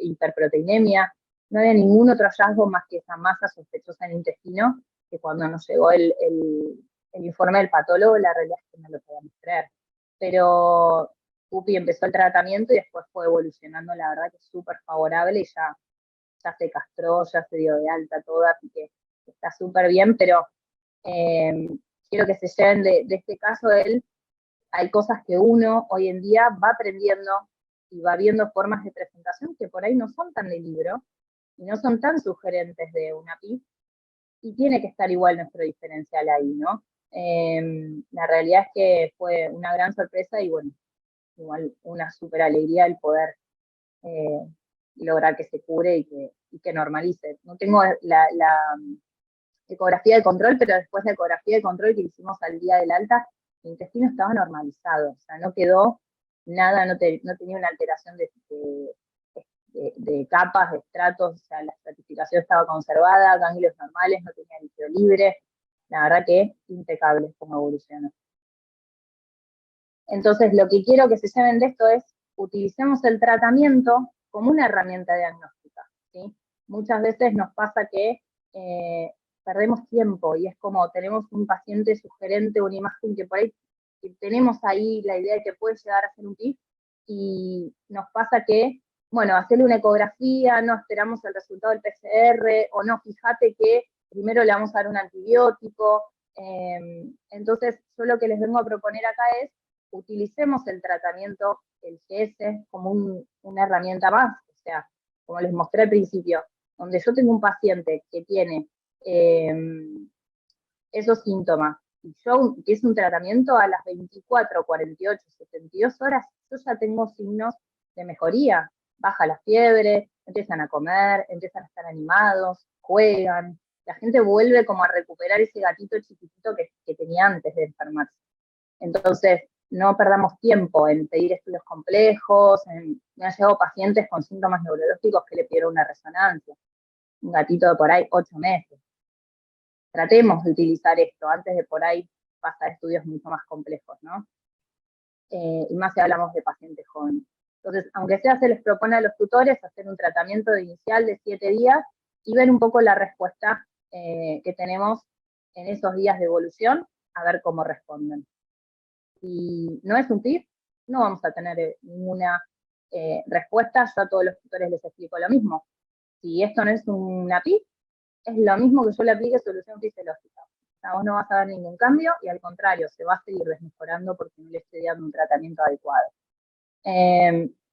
hiperproteinemia, no había ningún otro hallazgo más que esa masa sospechosa en el intestino, que cuando nos llegó el informe del patólogo, la realidad es que no lo podíamos creer. Pero Pupi empezó el tratamiento y después fue evolucionando, la verdad que es súper favorable, y ya se castró, ya se dio de alta toda, así que está súper bien, pero quiero que se lleven de este caso hay cosas que uno hoy en día va aprendiendo y va viendo formas de presentación que por ahí no son tan de libro y no son tan sugerentes de una PIB, y tiene que estar igual nuestro diferencial ahí, ¿no? La realidad es que fue una gran sorpresa, y bueno, igual una súper alegría el poder lograr que se cure y que normalice. No tengo la ecografía de control, pero después de la ecografía de control que hicimos al día del alta, el intestino estaba normalizado, o sea, no quedó nada, no tenía una alteración de capas, de estratos, o sea, la estratificación estaba conservada, ganglios normales, no tenía líquido libre, la verdad que impecable como evolucionó. Entonces, lo que quiero que se lleven de esto es, utilicemos el tratamiento como una herramienta diagnóstica, ¿sí? Muchas veces nos pasa que perdemos tiempo, y es como tenemos un paciente sugerente, una imagen que por ahí tenemos ahí la idea de que puede llegar a ser un PIF, y nos pasa que, bueno, hacerle una ecografía, no esperamos el resultado del PCR, o no, fíjate que primero le vamos a dar un antibiótico. Entonces, yo lo que les vengo a proponer acá es, utilicemos el tratamiento, el GS, como una herramienta más, o sea, como les mostré al principio, donde yo tengo un paciente que tiene esos síntomas, y yo, que es un tratamiento a las 24, 48, 72 horas, yo ya tengo signos de mejoría, baja la fiebre, empiezan a comer, empiezan a estar animados, juegan, la gente vuelve como a recuperar ese gatito chiquitito que tenía antes de enfermarse. Entonces, no perdamos tiempo en pedir estudios complejos. Me han llegado pacientes con síntomas neurológicos que le pidieron una resonancia, un gatito de por ahí 8 meses. Tratemos de utilizar esto antes de por ahí pasar estudios mucho más complejos, ¿no? Y más si hablamos de pacientes jóvenes. Entonces, aunque sea, se les propone a los tutores hacer un tratamiento inicial de 7 días y ver un poco la respuesta que tenemos en esos días de evolución, a ver cómo responden. Si no es un PIB, no vamos a tener ninguna respuesta. Yo a todos los tutores les explico lo mismo. Si esto no es una PIB, es lo mismo que yo le aplique solución fisiológica. O sea, vos no vas a ver ningún cambio y al contrario, se va a seguir desmejorando porque no le estoy dando un tratamiento adecuado.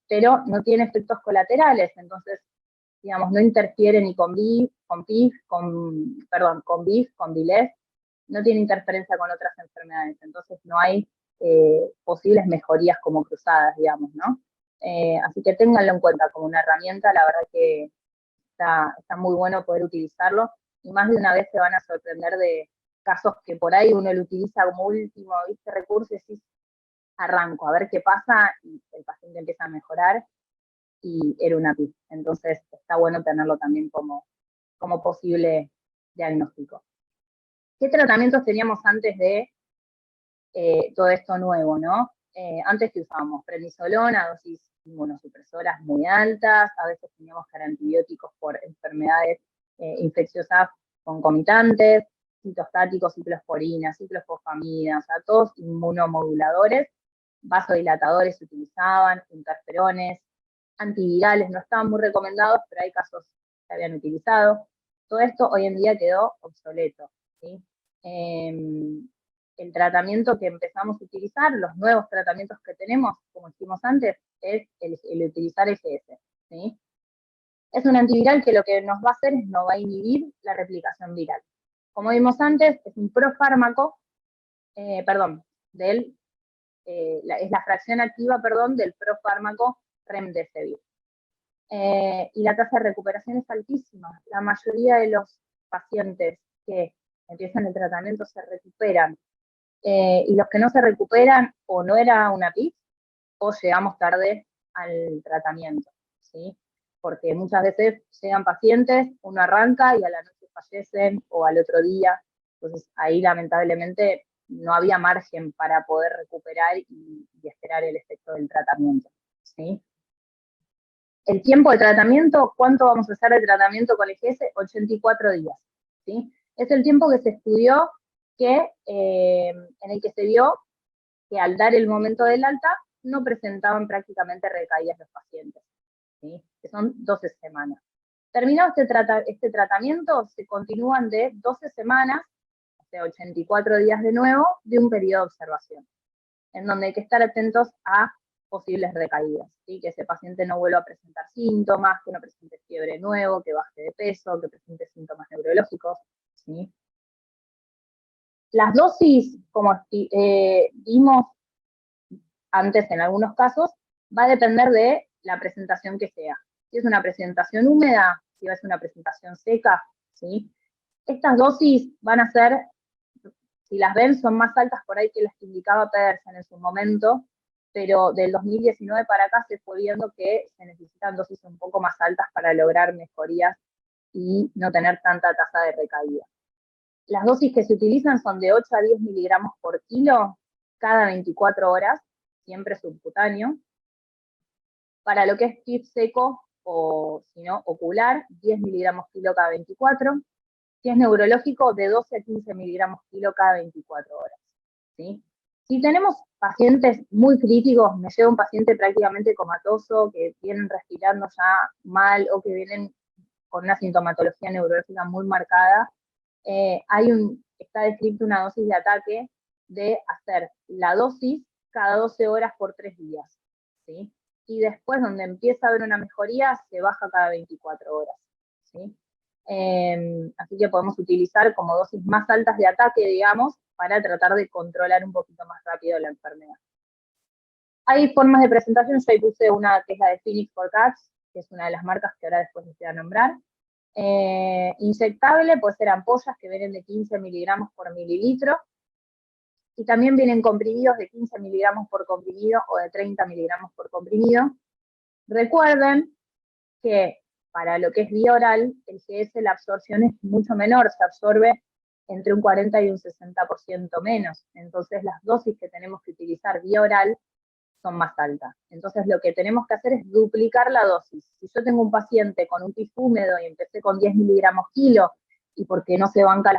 Pero no tiene efectos colaterales, entonces, digamos, no interfiere ni con BIF, con BIF, con DILES, no tiene interferencia con otras enfermedades, entonces no hay posibles mejorías como cruzadas, digamos, ¿no? Así que ténganlo en cuenta como una herramienta, la verdad que está muy bueno poder utilizarlo, y más de una vez se van a sorprender de casos que por ahí uno lo utiliza como último, ¿viste? Recurso, y decís, arranco, a ver qué pasa, y el paciente empieza a mejorar, y era una PIP. Entonces está bueno tenerlo también como posible diagnóstico. ¿Qué tratamientos teníamos antes de todo esto nuevo, no? Antes que usábamos prednisolona, dosis inmunosupresoras muy altas, a veces teníamos que dar antibióticos por enfermedades infecciosas concomitantes, citostáticos, ciclosporina, ciclofosfamida, o sea, todos inmunomoduladores, vasodilatadores se utilizaban, interferones, antivirales no estaban muy recomendados, pero hay casos que se habían utilizado. Todo esto hoy en día quedó obsoleto, ¿sí? El tratamiento que empezamos a utilizar, los nuevos tratamientos que tenemos, como dijimos antes, es el utilizar SS, ¿sí? Es un antiviral que lo que nos va a hacer es no va a inhibir la replicación viral. Como vimos antes, es un profármaco, es la fracción activa, del profármaco Remdesivir. Y la tasa de recuperación es altísima. La mayoría de los pacientes que empiezan el tratamiento se recuperan. Y los que no se recuperan, o no era una PIC, o llegamos tarde al tratamiento, ¿sí? Porque muchas veces llegan pacientes, uno arranca y a la noche fallecen, o al otro día. Entonces ahí lamentablemente no había margen para poder recuperar y esperar el efecto del tratamiento, ¿sí? El tiempo de tratamiento, ¿cuánto vamos a hacer de tratamiento con EGS? 84 días, ¿sí? Es el tiempo que se estudió en el que se vio que al dar el momento del alta no presentaban prácticamente recaídas los pacientes, ¿sí? Que son 12 semanas. Terminado este tratamiento, se continúan de 12 semanas, o sea, 84 días de nuevo, de un periodo de observación, en donde hay que estar atentos a posibles recaídas, ¿sí? Que ese paciente no vuelva a presentar síntomas, que no presente fiebre de nuevo, que baje de peso, que presente síntomas neurológicos, ¿sí? Las dosis, como vimos antes en algunos casos, va a depender de la presentación que sea. Si es una presentación húmeda, si va a ser una presentación seca, ¿sí? Estas dosis van a ser, si las ven, son más altas por ahí que las que indicaba Pedersen en su momento, pero del 2019 para acá se fue viendo que se necesitan dosis un poco más altas para lograr mejorías y no tener tanta tasa de recaída. Las dosis que se utilizan son de 8 a 10 miligramos por kilo cada 24 horas, siempre subcutáneo. Para lo que es PIP seco o, si no, ocular, 10 miligramos kilo cada 24. Si es neurológico, de 12 a 15 miligramos kilo cada 24 horas, ¿sí? Si tenemos pacientes muy críticos, me llega un paciente prácticamente comatoso, que vienen respirando ya mal o que vienen con una sintomatología neurológica muy marcada, está descrito una dosis de ataque de hacer la dosis cada 12 horas por 3 días, ¿sí? Y después, donde empieza a haber una mejoría, se baja cada 24 horas, ¿sí? Así que podemos utilizar como dosis más altas de ataque, digamos, para tratar de controlar un poquito más rápido la enfermedad. Hay formas de presentación, yo ahí puse una que es la de Phoenix for Cats, que es una de las marcas que ahora después les voy a nombrar. Inyectable, puede ser ampollas que vienen de 15 miligramos por mililitro, y también vienen comprimidos de 15 miligramos por comprimido o de 30 miligramos por comprimido. Recuerden que para lo que es vía oral, el GS, la absorción es mucho menor, se absorbe entre un 40 y un 60% menos. Entonces las dosis que tenemos que utilizar vía oral son más altas. Entonces lo que tenemos que hacer es duplicar la dosis. Si yo tengo un paciente con un PIF húmedo y empecé con 10 miligramos kilo, y porque no se banca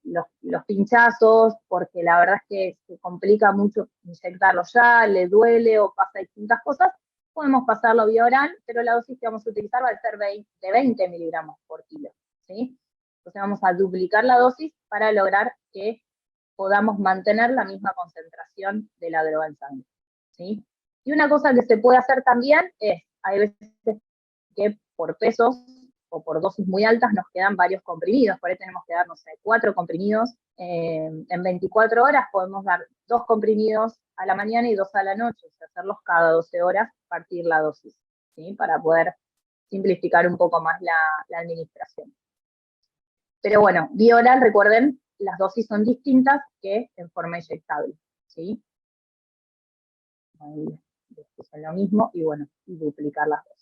los pinchazos, porque la verdad es que se complica mucho inyectarlo ya, le duele o pasa distintas cosas, podemos pasarlo vía oral, pero la dosis que vamos a utilizar va a ser de 20 miligramos por kilo, ¿sí? Entonces vamos a duplicar la dosis para lograr que podamos mantener la misma concentración de la droga en sangre, ¿sí? Y una cosa que se puede hacer también es, hay veces que por pesos o por dosis muy altas nos quedan varios comprimidos, por ahí tenemos que dar, no sé, 4 comprimidos, en 24 horas podemos dar 2 comprimidos a la mañana y 2 a la noche, o sea, hacerlos cada 12 horas, partir la dosis, ¿sí? Para poder simplificar un poco más la administración. Pero bueno, vía oral, recuerden, las dosis son distintas que en forma inyectable, ¿sí? Ahí es lo mismo, y bueno, duplicar las dosis.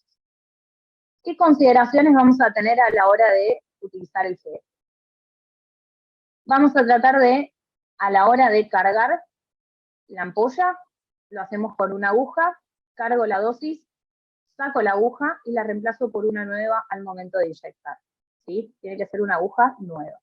¿Qué consideraciones vamos a tener a la hora de utilizar el GS? Vamos a tratar de, a la hora de cargar la ampolla, lo hacemos con una aguja, cargo la dosis, saco la aguja y la reemplazo por una nueva al momento de inyectar, ¿sí? Tiene que ser una aguja nueva.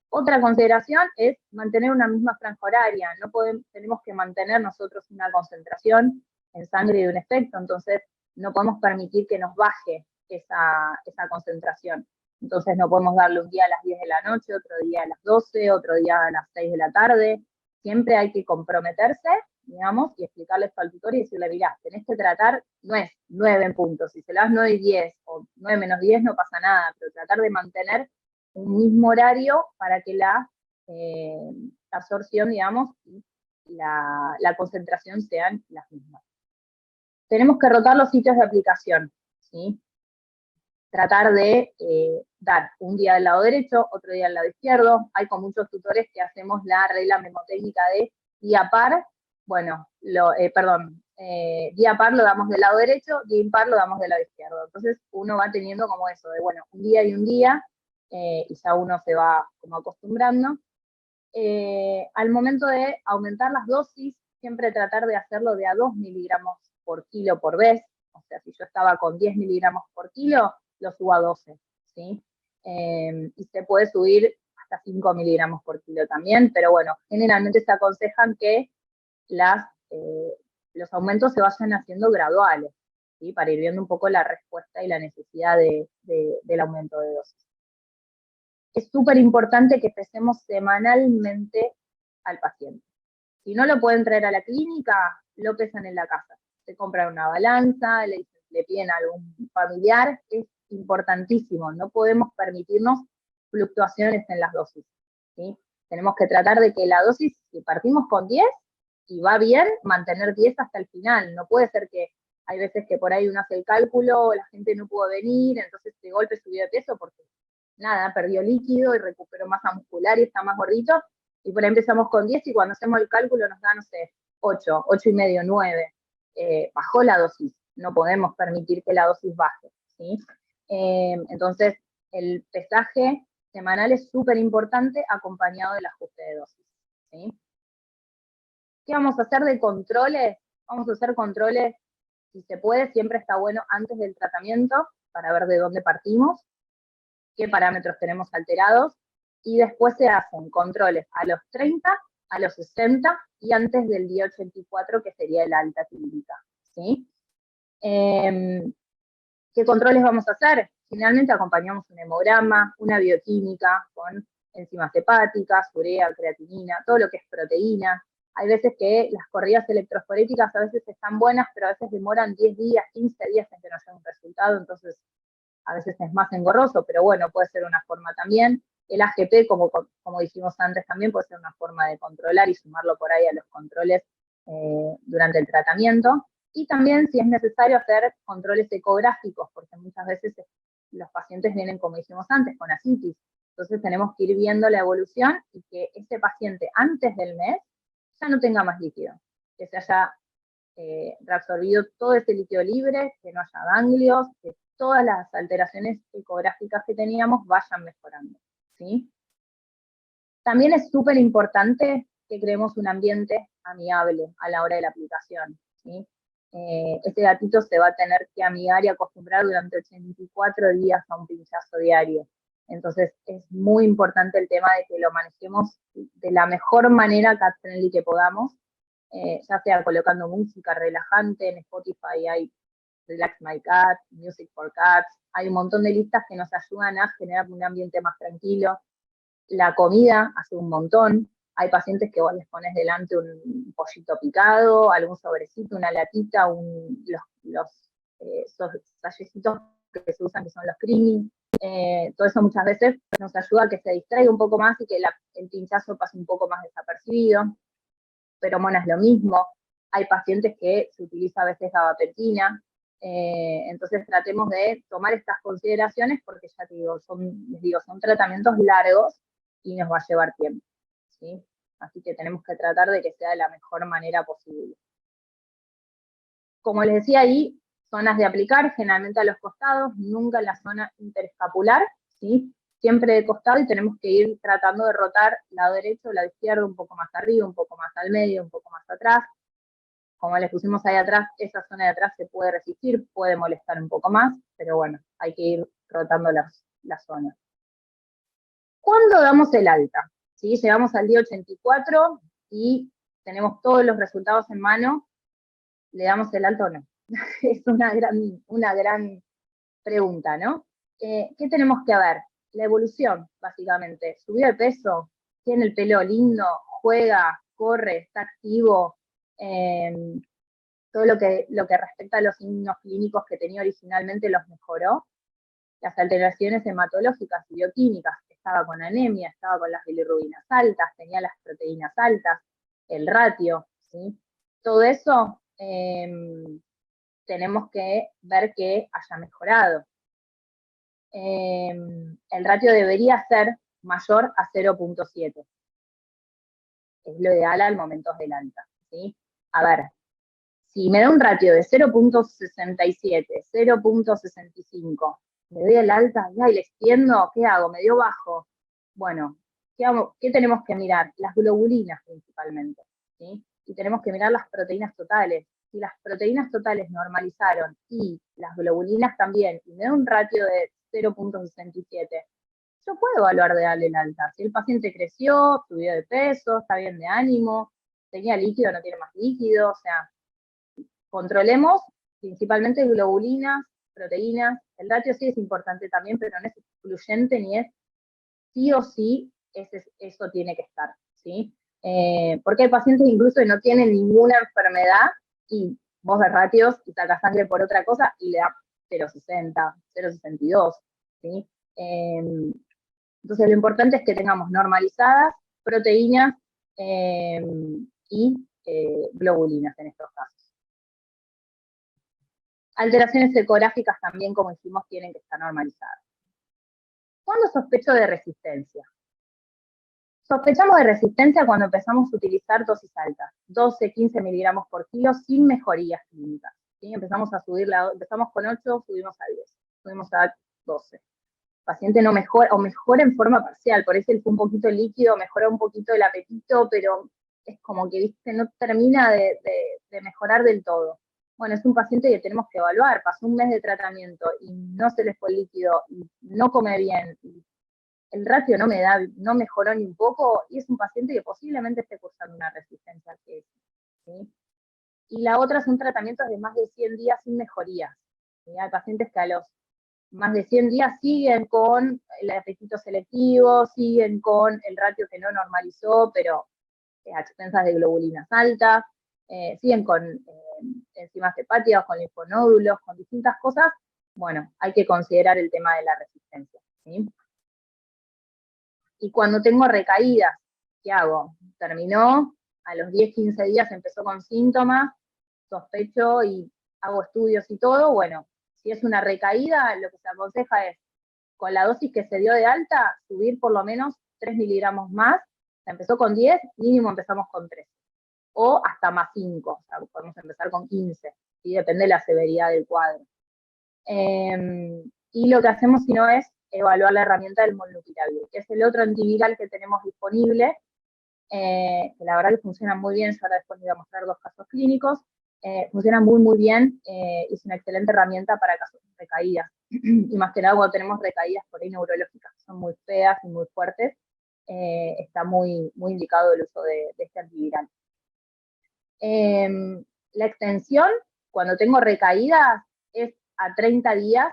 Otra consideración es mantener una misma franja horaria. No tenemos que mantener nosotros una concentración en sangre de un efecto, entonces no podemos permitir que nos baje esa concentración. Entonces no podemos darle un día a las 10 de la noche, otro día a las 12, otro día a las 6 de la tarde. Siempre hay que comprometerse, digamos, y explicarle esto al tutor y decirle, mirá, tenés que tratar, no es 9 en punto, si se lo das 9 y 10 o 9 menos 10 no pasa nada, pero tratar de mantener un mismo horario para que la absorción, digamos, y la concentración sean las mismas. Tenemos que rotar los sitios de aplicación, ¿sí? Tratar de dar un día del lado derecho, otro día del lado izquierdo. Hay con muchos tutores que hacemos la regla memotécnica de día par, bueno, día par lo damos del lado derecho, día impar lo damos del lado izquierdo. Entonces uno va teniendo como eso, de bueno, un día y un día, y ya uno se va como acostumbrando. Al momento de aumentar las dosis, siempre tratar de hacerlo de a 2 miligramos por kilo por vez, o sea, si yo estaba con 10 miligramos por kilo, lo subo a 12, ¿sí? Y se puede subir hasta 5 miligramos por kilo también, pero bueno, generalmente se aconsejan que los aumentos se vayan haciendo graduales, ¿sí? Para ir viendo un poco la respuesta y la necesidad del aumento de dosis. Es súper importante que pesemos semanalmente al paciente. Si no lo pueden traer a la clínica, lo pesan en la casa. Se compran una balanza, le piden a algún familiar, es importantísimo. No podemos permitirnos fluctuaciones en las dosis, ¿sí? Tenemos que tratar de que la dosis, si partimos con 10 y va bien, mantener 10 hasta el final. No puede ser que hay veces que por ahí uno hace el cálculo, la gente no pudo venir, entonces de golpe subió de peso porque nada, perdió líquido y recuperó masa muscular y está más gordito, y por ahí empezamos con 10 y cuando hacemos el cálculo nos da, no sé, 8, 8 y medio, 9. Bajó la dosis, no podemos permitir que la dosis baje, ¿sí? Entonces, el pesaje semanal es súper importante acompañado del ajuste de dosis, ¿sí? ¿Qué vamos a hacer de controles? Vamos a hacer controles, si se puede, siempre está bueno antes del tratamiento, para ver de dónde partimos, qué parámetros tenemos alterados, y después se hacen controles a los 30, a los 60 y antes del día 84, que sería la alta clínica, ¿sí? ¿Qué controles vamos a hacer? Generalmente acompañamos un hemograma, una bioquímica con enzimas hepáticas, urea, creatinina, todo lo que es proteína. Hay veces que las corridas electroforéticas a veces están buenas, pero a veces demoran 10 días, 15 días en que nos den un resultado, entonces a veces es más engorroso, pero bueno, puede ser una forma también. El AGP, como dijimos antes, también puede ser una forma de controlar y sumarlo por ahí a los controles durante el tratamiento. Y también, si es necesario, hacer controles ecográficos, porque muchas veces los pacientes vienen, como dijimos antes, con ascitis. Entonces tenemos que ir viendo la evolución y que ese paciente antes del mes ya no tenga más líquido, que se haya reabsorbido todo ese líquido libre, que no haya ganglios, que todas las alteraciones ecográficas que teníamos vayan mejorando, ¿sí? También es súper importante que creemos un ambiente amigable a la hora de la aplicación, ¿sí? Este gatito se va a tener que amigar y acostumbrar durante 84 días a un pinchazo diario. Entonces es muy importante el tema de que lo manejemos de la mejor manera cat-friendly que podamos, ya sea colocando música relajante. En Spotify hay Relax My Cat, Music for Cats, hay un montón de listas que nos ayudan a generar un ambiente más tranquilo. La comida hace un montón. Hay pacientes que vos les pones delante un pollito picado, algún sobrecito, una latita, esos sallecitos que se usan, que son los creamy. Todo eso muchas veces nos ayuda a que se distraiga un poco más y que el pinchazo pase un poco más desapercibido. Feromona es lo mismo. Hay pacientes que se utiliza a veces gabapentina. Entonces tratemos de tomar estas consideraciones porque ya te digo, son tratamientos largos y nos va a llevar tiempo, ¿sí? Así que tenemos que tratar de que sea de la mejor manera posible. Como les decía ahí, zonas de aplicar, generalmente a los costados, nunca en la zona interescapular, ¿sí? Siempre de costado, y tenemos que ir tratando de rotar lado derecho, lado izquierdo, un poco más arriba, un poco más al medio, un poco más atrás. Como les pusimos ahí atrás, esa zona de atrás se puede resistir, puede molestar un poco más, pero bueno, hay que ir rotando la zona. ¿Cuándo damos el alta? ¿Sí? Llegamos al día 84 y tenemos todos los resultados en mano, ¿le damos el alta o no? Es una gran pregunta, ¿no? ¿Qué tenemos que ver? La evolución, básicamente. Subió de peso, tiene el pelo lindo, juega, corre, está activo. Todo lo que respecta a los signos clínicos que tenía originalmente los mejoró. Las alteraciones hematológicas y bioquímicas, estaba con anemia, estaba con las bilirrubinas altas, tenía las proteínas altas, el ratio, ¿sí? Todo eso tenemos que ver que haya mejorado. El ratio debería ser mayor a 0.7. Es lo ideal al momento del alta, ¿sí? A ver, si me da un ratio de 0.67, 0.65, me doy el alta, y le extiendo, ¿qué hago? Me dio bajo. Bueno, ¿qué tenemos que mirar? Las globulinas principalmente, ¿sí? Y tenemos que mirar las proteínas totales. Si las proteínas totales normalizaron y las globulinas también, y me da un ratio de 0.67, yo puedo evaluar de darle el alta. Si el paciente creció, subió de peso, está bien de ánimo, tenía líquido, no tiene más líquido, o sea, controlemos principalmente globulinas, proteínas. El ratio sí es importante también, pero no es excluyente ni es sí o sí, eso tiene que estar, ¿sí? Porque hay pacientes incluso que no tienen ninguna enfermedad y vos ves ratios y sacas sangre por otra cosa y le da 0,60, 0,62, ¿sí? Entonces lo importante es que tengamos normalizadas proteínas y globulinas en estos casos. Alteraciones ecográficas también, como dijimos, tienen que estar normalizadas. ¿Cuándo sospecho de resistencia? Sospechamos de resistencia cuando empezamos a utilizar dosis altas, 12, 15 miligramos por kilo, sin mejorías clínicas. ¿Sí? Empezamos con 8, subimos a 10, subimos a 12. El paciente no mejora, o mejora en forma parcial, por eso él fue un poquito líquido, mejora un poquito el apetito, pero es como que, viste, no termina de mejorar del todo. Bueno, es un paciente que tenemos que evaluar, pasó un mes de tratamiento y no se le fue el líquido, y no come bien, y el ratio no mejoró ni un poco, y es un paciente que posiblemente esté cursando una resistencia al queso, ¿sí? Y la otra son tratamientos de más de 100 días sin mejorías. ¿Sí? Hay pacientes que a los más de 100 días siguen con el apetito selectivo, siguen con el ratio que no normalizó, pero a expensas de globulinas altas, siguen con enzimas hepáticas, con linfonódulos, con distintas cosas. Bueno, hay que considerar el tema de la resistencia, ¿sí? Y cuando tengo recaídas, ¿qué hago? Terminó, a los 10, 15 días empezó con síntomas, sospecho y hago estudios y todo. Bueno, si es una recaída, lo que se aconseja es, con la dosis que se dio de alta, subir por lo menos 3 miligramos más. Se empezó con 10, mínimo empezamos con 3. o hasta +5, o sea, podemos empezar con 15, ¿sí? Depende de la severidad del cuadro. Y lo que hacemos, si no, es evaluar la herramienta del molnupiravir, que es el otro antiviral que tenemos disponible, que la verdad que funciona muy bien. Yo ahora después les voy a mostrar 2 casos clínicos. Funciona muy, muy bien, y es una excelente herramienta para casos de recaídas. Y más que nada cuando tenemos recaídas por ahí neurológicas, que son muy feas y muy fuertes, está muy, muy indicado el uso de este antiviral. La extensión, cuando tengo recaídas, es a 30 días,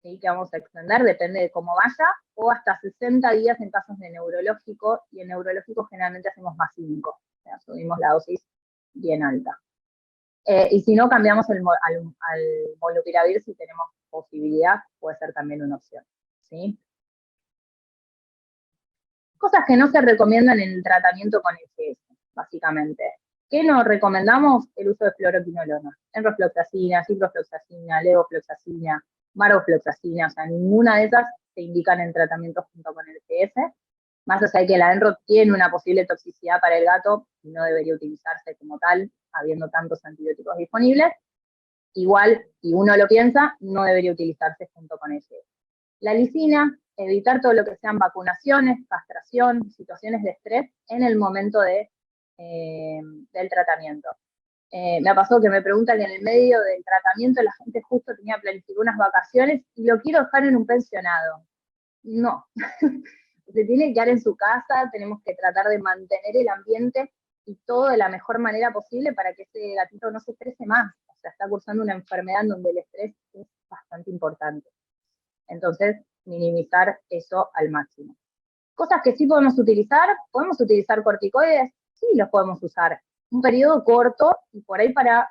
¿sí? Que vamos a extender, depende de cómo vaya, o hasta 60 días en casos de neurológico, y en neurológico generalmente hacemos +5, o sea, subimos la dosis bien alta. Y si no, cambiamos al molnupiravir si tenemos posibilidad, puede ser también una opción, ¿sí? Cosas que no se recomiendan en el tratamiento con EGS, básicamente. ¿Qué nos recomendamos? El uso de fluoroquinolona, enrofloxacina, ciprofloxacina, levofloxacina, marofloxacina, o sea, ninguna de esas se indican en tratamiento junto con el EGS. Más allá de que la enro tiene una posible toxicidad para el gato y no debería utilizarse como tal, habiendo tantos antibióticos disponibles, igual, si uno lo piensa, no debería utilizarse junto con EGS. La lisina, evitar todo lo que sean vacunaciones, castración, situaciones de estrés en el momento del tratamiento. Me ha pasado que me preguntan que en el medio del tratamiento la gente justo tenía planificado unas vacaciones y lo quiero dejar en un pensionado. No, se tiene que quedar en su casa, tenemos que tratar de mantener el ambiente y todo de la mejor manera posible para que ese gatito no se estrese más. O sea, está cursando una enfermedad en donde el estrés es bastante importante. Entonces, minimizar eso al máximo. Cosas que sí podemos utilizar corticoides, sí los podemos usar. Un periodo corto y por ahí para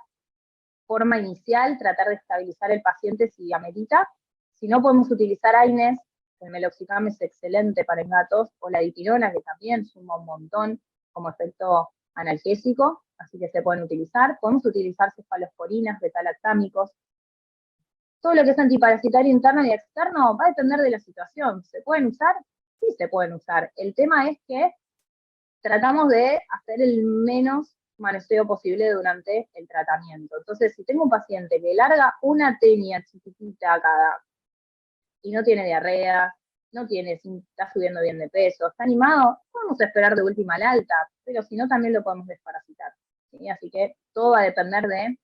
forma inicial tratar de estabilizar el paciente si amerita. Si no, podemos utilizar AINES, el meloxicam es excelente para en gatos, o la dipirona, que también suma un montón como efecto analgésico, así que se pueden utilizar. Podemos utilizar cefalosporinas, betalactámicos. Todo lo que es antiparasitario interno y externo va a depender de la situación. ¿Se pueden usar? Sí, se pueden usar. El tema es que tratamos de hacer el menos manoseo posible durante el tratamiento. Entonces, si tengo un paciente que larga una tenia chiquitita y no tiene diarrea, está subiendo bien de peso, está animado, podemos esperar de última la alta, pero si no, también lo podemos desparasitar, ¿sí? Así que todo va a depender de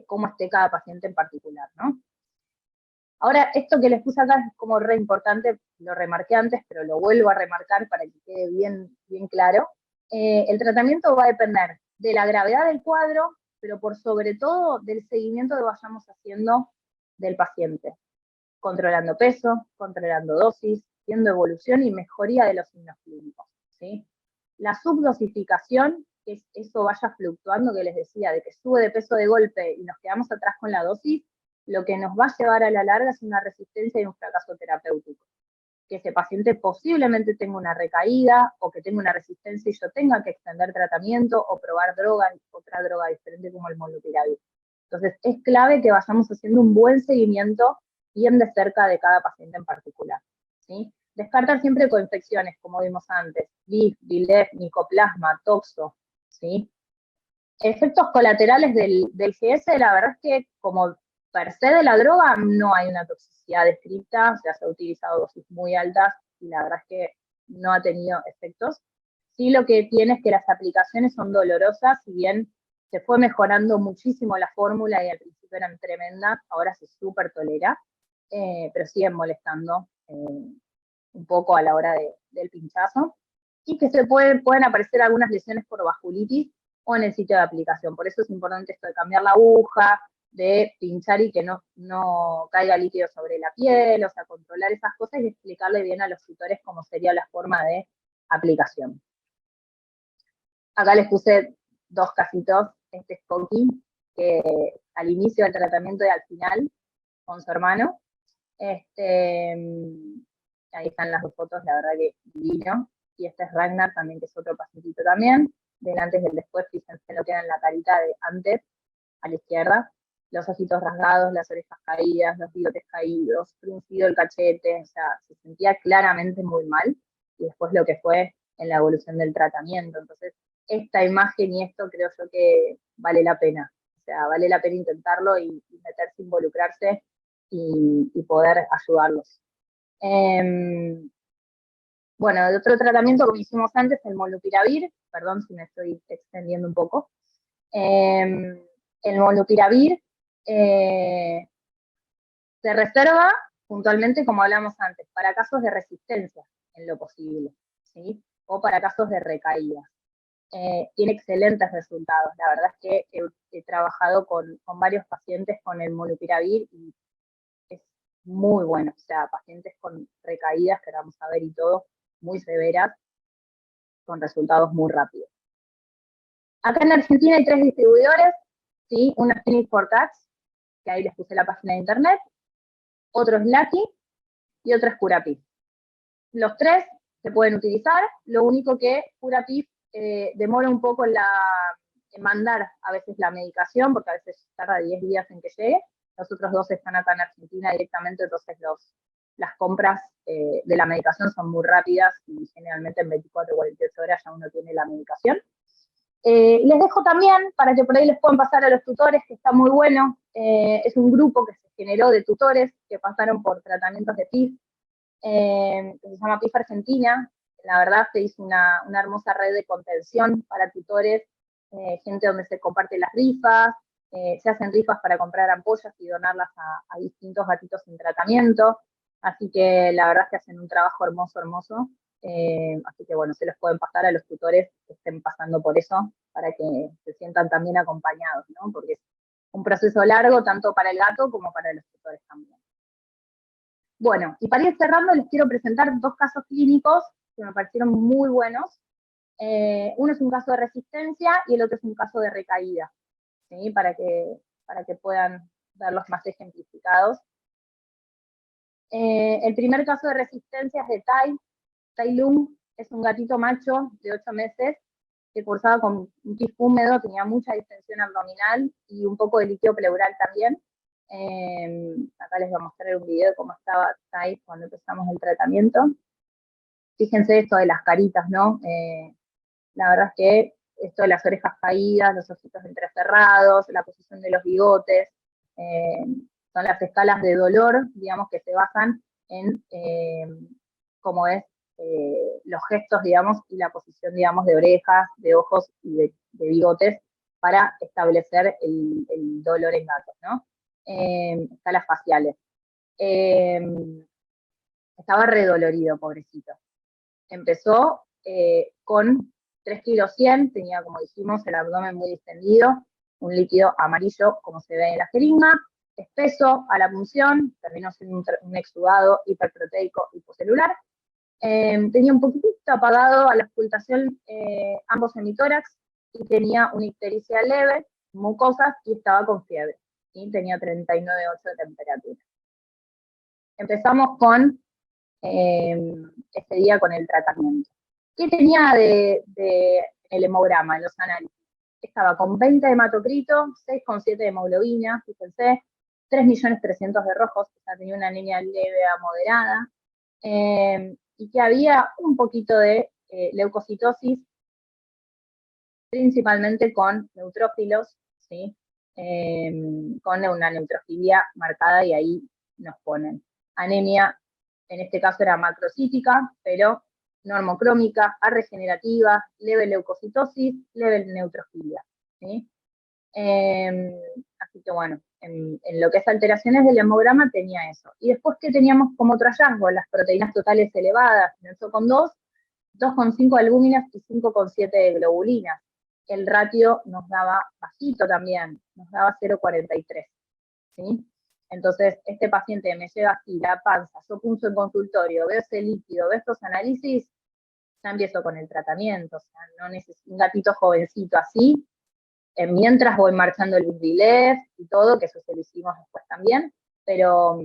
cómo esté cada paciente en particular, ¿no? Ahora, esto que les puse acá es como re importante, lo remarqué antes, pero lo vuelvo a remarcar para que quede bien, bien claro. El tratamiento va a depender de la gravedad del cuadro, pero por sobre todo del seguimiento que vayamos haciendo del paciente, controlando peso, controlando dosis, viendo evolución y mejoría de los signos clínicos, ¿sí? La subdosificación, que es eso vaya fluctuando, que les decía, de que sube de peso de golpe y nos quedamos atrás con la dosis, lo que nos va a llevar a la larga es una resistencia y un fracaso terapéutico. Que ese paciente posiblemente tenga una recaída o que tenga una resistencia y yo tenga que extender tratamiento o probar otra droga diferente como el molnupiravir. Entonces, es clave que vayamos haciendo un buen seguimiento bien de cerca de cada paciente en particular, ¿sí? Descartar siempre coinfecciones, como vimos antes, BIF, BILEF, micoplasma, toxo, ¿sí? Efectos colaterales del GS, la verdad es que como per se de la droga no hay una toxicidad descrita, o sea, se ha utilizado dosis muy altas y la verdad es que no ha tenido efectos. Sí, lo que tiene es que las aplicaciones son dolorosas, si bien se fue mejorando muchísimo la fórmula y al principio eran tremendas, ahora se súper tolera, pero siguen molestando un poco a la hora del pinchazo, y que pueden aparecer algunas lesiones por vasculitis o en el sitio de aplicación. Por eso es importante esto de cambiar la aguja, de pinchar y que no caiga líquido sobre la piel, o sea, controlar esas cosas y explicarle bien a los tutores cómo sería la forma de aplicación. Acá les puse 2 casitos, este es Coqui, que al inicio del tratamiento y al final, con su hermano. Ahí están las 2 fotos, la verdad que divino. Y este es Ragnar también, que es otro pacientito también. Del antes y del después, fíjense lo que era en la carita de antes, a la izquierda. Los ojitos rasgados, las orejas caídas, los bigotes caídos, fruncido el cachete, o sea, se sentía claramente muy mal. Y después lo que fue en la evolución del tratamiento. Entonces, esta imagen y esto creo yo que vale la pena. O sea, vale la pena intentarlo y meterse, involucrarse y poder ayudarlos. Bueno, el otro tratamiento que hicimos antes, el molnupiravir, perdón si me estoy extendiendo un poco. El molnupiravir se reserva puntualmente, como hablamos antes, para casos de resistencia, en lo posible, ¿sí? O para casos de recaídas. Tiene excelentes resultados. La verdad es que he trabajado con varios pacientes con el molnupiravir y es muy bueno. O sea, pacientes con recaídas, que vamos a ver y todo, muy severas, con resultados muy rápidos. Acá en Argentina hay 3 distribuidores, ¿sí? Uno es Clinic for Cats, que ahí les puse la página de internet, otro es Lucky y otro es Curapif. Los 3 se pueden utilizar, lo único que Curapif demora un poco en mandar a veces la medicación, porque a veces tarda 10 días en que llegue. Los otros 2 están acá en Argentina directamente, entonces las compras de la medicación son muy rápidas y generalmente en 24 o 48 horas ya uno tiene la medicación. Les dejo también, para que por ahí les puedan pasar a los tutores, que está muy bueno, es un grupo que se generó de tutores que pasaron por tratamientos de PIF, que se llama PIF Argentina. La verdad se hizo una hermosa red de contención para tutores, gente donde se comparten las rifas, se hacen rifas para comprar ampollas y donarlas a distintos gatitos en tratamiento, así que la verdad es que hacen un trabajo hermoso, hermoso. Así que bueno, se los pueden pasar a los tutores que estén pasando por eso, para que se sientan también acompañados, ¿no? Porque es un proceso largo, tanto para el gato como para los tutores también. Bueno, y para ir cerrando, les quiero presentar 2 casos clínicos que me parecieron muy buenos. Uno es un caso de resistencia y el otro es un caso de recaída, ¿sí? Para que puedan verlos más ejemplificados. El primer caso de resistencia es de Tai Lung, es un gatito macho de 8 meses que cursaba con un tif húmedo, tenía mucha distensión abdominal y un poco de líquido pleural también. Acá les voy a mostrar un video de cómo estaba Tai cuando empezamos el tratamiento. Fíjense esto de las caritas, ¿no? La verdad es que esto de las orejas caídas, los ojitos entrecerrados, la posición de los bigotes, son las escalas de dolor, digamos, que se basan en cómo es los gestos, digamos, y la posición, digamos, de orejas, de ojos y de bigotes para establecer el dolor en gatos, ¿no? Escalas faciales. Estaba redolorido, pobrecito. Empezó con 3 kilos 100, tenía, como dijimos, el abdomen muy distendido, un líquido amarillo, como se ve en la jeringa, espeso a la punción, terminó siendo un exudado hiperproteico hipocelular. Tenía un poquitito apagado a la auscultación ambos hemitórax y tenía una ictericia leve, mucosas y estaba con fiebre. ¿Sí? Tenía 39,8 de temperatura. Empezamos con este día con el tratamiento. ¿Qué tenía de el hemograma en los análisis? Estaba con 20 de hematocrito, 6,7 de hemoglobina, fíjense, 3.300.000 de rojos, o sea, tenía una anemia leve a moderada, y que había un poquito de leucocitosis, principalmente con neutrófilos, ¿sí? Con una neutrofilia marcada, y ahí nos ponen anemia, en este caso era macrocítica, pero normocrómica, arregenerativa, leve leucocitosis, leve neutrofilia, ¿sí? Así que bueno, en lo que es alteraciones del hemograma tenía eso. Y después, ¿qué teníamos como otro hallazgo? Las proteínas totales elevadas, empezó con 2,5 de albúminas y 5,7 de globulinas. El ratio nos daba bajito también, nos daba 0,43, ¿sí? Entonces, este paciente me llega así, la panza, yo punzo en consultorio, veo ese líquido, veo estos análisis, ya empiezo con el tratamiento. O sea, no necesito un gatito jovencito así, mientras voy marchando el Bisdilev y todo, que eso se lo hicimos después también, pero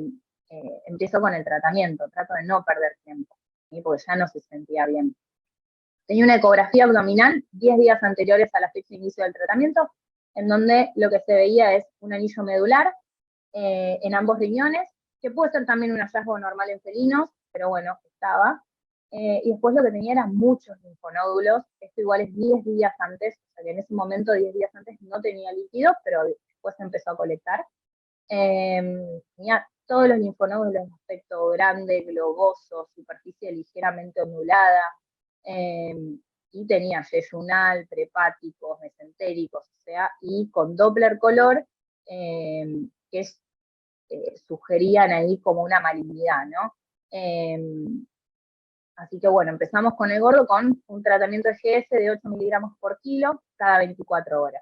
empiezo con el tratamiento, trato de no perder tiempo, ¿sí? Porque ya no se sentía bien. Tenía una ecografía abdominal 10 días anteriores a la fecha de inicio del tratamiento, en donde lo que se veía es un anillo medular en ambos riñones, que puede ser también un hallazgo normal en felinos, pero bueno, estaba. y después lo que tenía eran muchos linfonódulos, esto igual es 10 días antes, o sea que en ese momento, 10 días antes, no tenía líquido, pero después empezó a colectar. Tenía todos los linfonódulos de aspecto grande, globoso, superficie ligeramente ondulada, y tenía yeyunal, prepáticos, mesentéricos, o sea, y con Doppler color, que sugerían ahí como una malignidad, ¿no? Así que bueno, empezamos con el gordo con un tratamiento de GS de 8 miligramos por kilo cada 24 horas.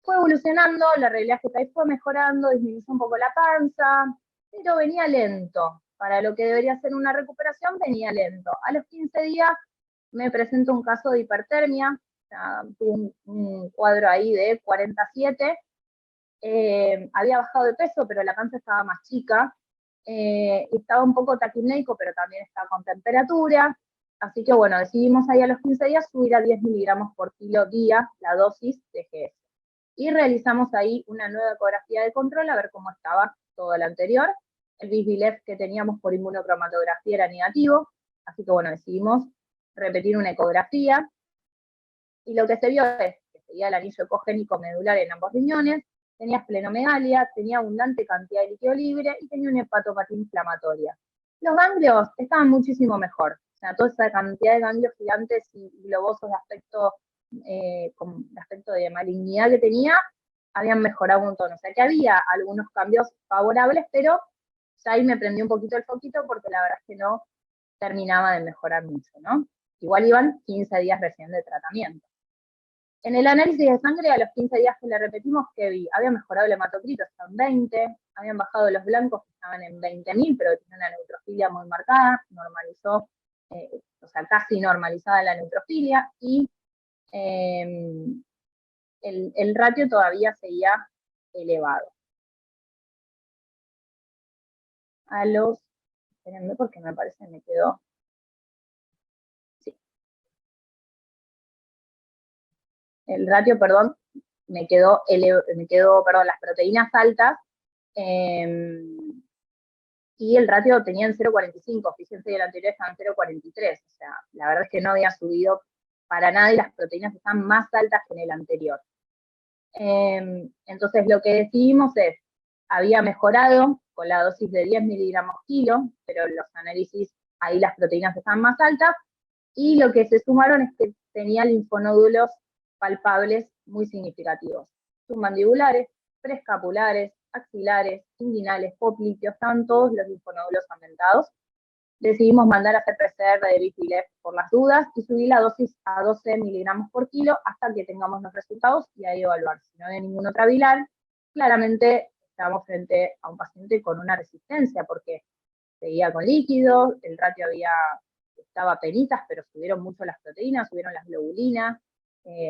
Fue evolucionando, la realidad es que ahí fue mejorando, disminuyó un poco la panza, pero venía lento. Para lo que debería ser una recuperación, venía lento. A los 15 días me presentó un caso de hipertermia, o sea, tuve un cuadro ahí de 47, había bajado de peso, pero la panza estaba más chica, estaba un poco taquipnéico, pero también estaba con temperatura, así que bueno, decidimos ahí a los 15 días subir a 10 miligramos por kilo día la dosis de GS. Y realizamos ahí una nueva ecografía de control a ver cómo estaba todo lo anterior. El BISBILEF que teníamos por inmunocromatografía era negativo, así que bueno, decidimos repetir una ecografía, y lo que se vio es que seguía el anillo ecogénico medular en ambos riñones, tenía esplenomegalia, tenía abundante cantidad de líquido libre y tenía una hepatopatía inflamatoria. Los ganglios estaban muchísimo mejor, o sea, toda esa cantidad de ganglios gigantes y globosos de aspecto de malignidad que tenía, habían mejorado un montón, o sea que había algunos cambios favorables, pero ya ahí me prendió un poquito el foquito porque la verdad es que no terminaba de mejorar mucho, ¿no? Igual iban 15 días recién de tratamiento. En el análisis de sangre, a los 15 días que le repetimos, que vi, había mejorado el hematocrito hasta en 20, habían bajado los blancos que estaban en 20.000, pero tenían una neutrofilia muy marcada, normalizó, o sea, casi normalizada la neutrofilia, y el ratio todavía seguía elevado. A los, espérenme porque me parece que me quedó, sí, el ratio, perdón, perdón, las proteínas altas, y el ratio tenía en 0,45, fíjense que el anterior estaba en 0,43, o sea, la verdad es que no había subido para nada y las proteínas están más altas que en el anterior. Entonces lo que decidimos es, había mejorado con la dosis de 10 miligramos kilo, pero los análisis, ahí las proteínas están más altas, y lo que se sumaron es que tenía linfonódulos palpables muy significativos, submandibulares, preescapulares, axilares, inguinales, popliteos, estaban todos los linfonódulos aumentados. Decidimos mandar a hacer PCR de BISBILEF por las dudas y subir la dosis a 12 miligramos por kilo hasta que tengamos los resultados y ahí evaluar. Si no había ninguna otra viral, claramente estábamos frente a un paciente con una resistencia porque seguía con líquidos, el ratio estaba a penitas, pero subieron mucho las proteínas, subieron las globulinas,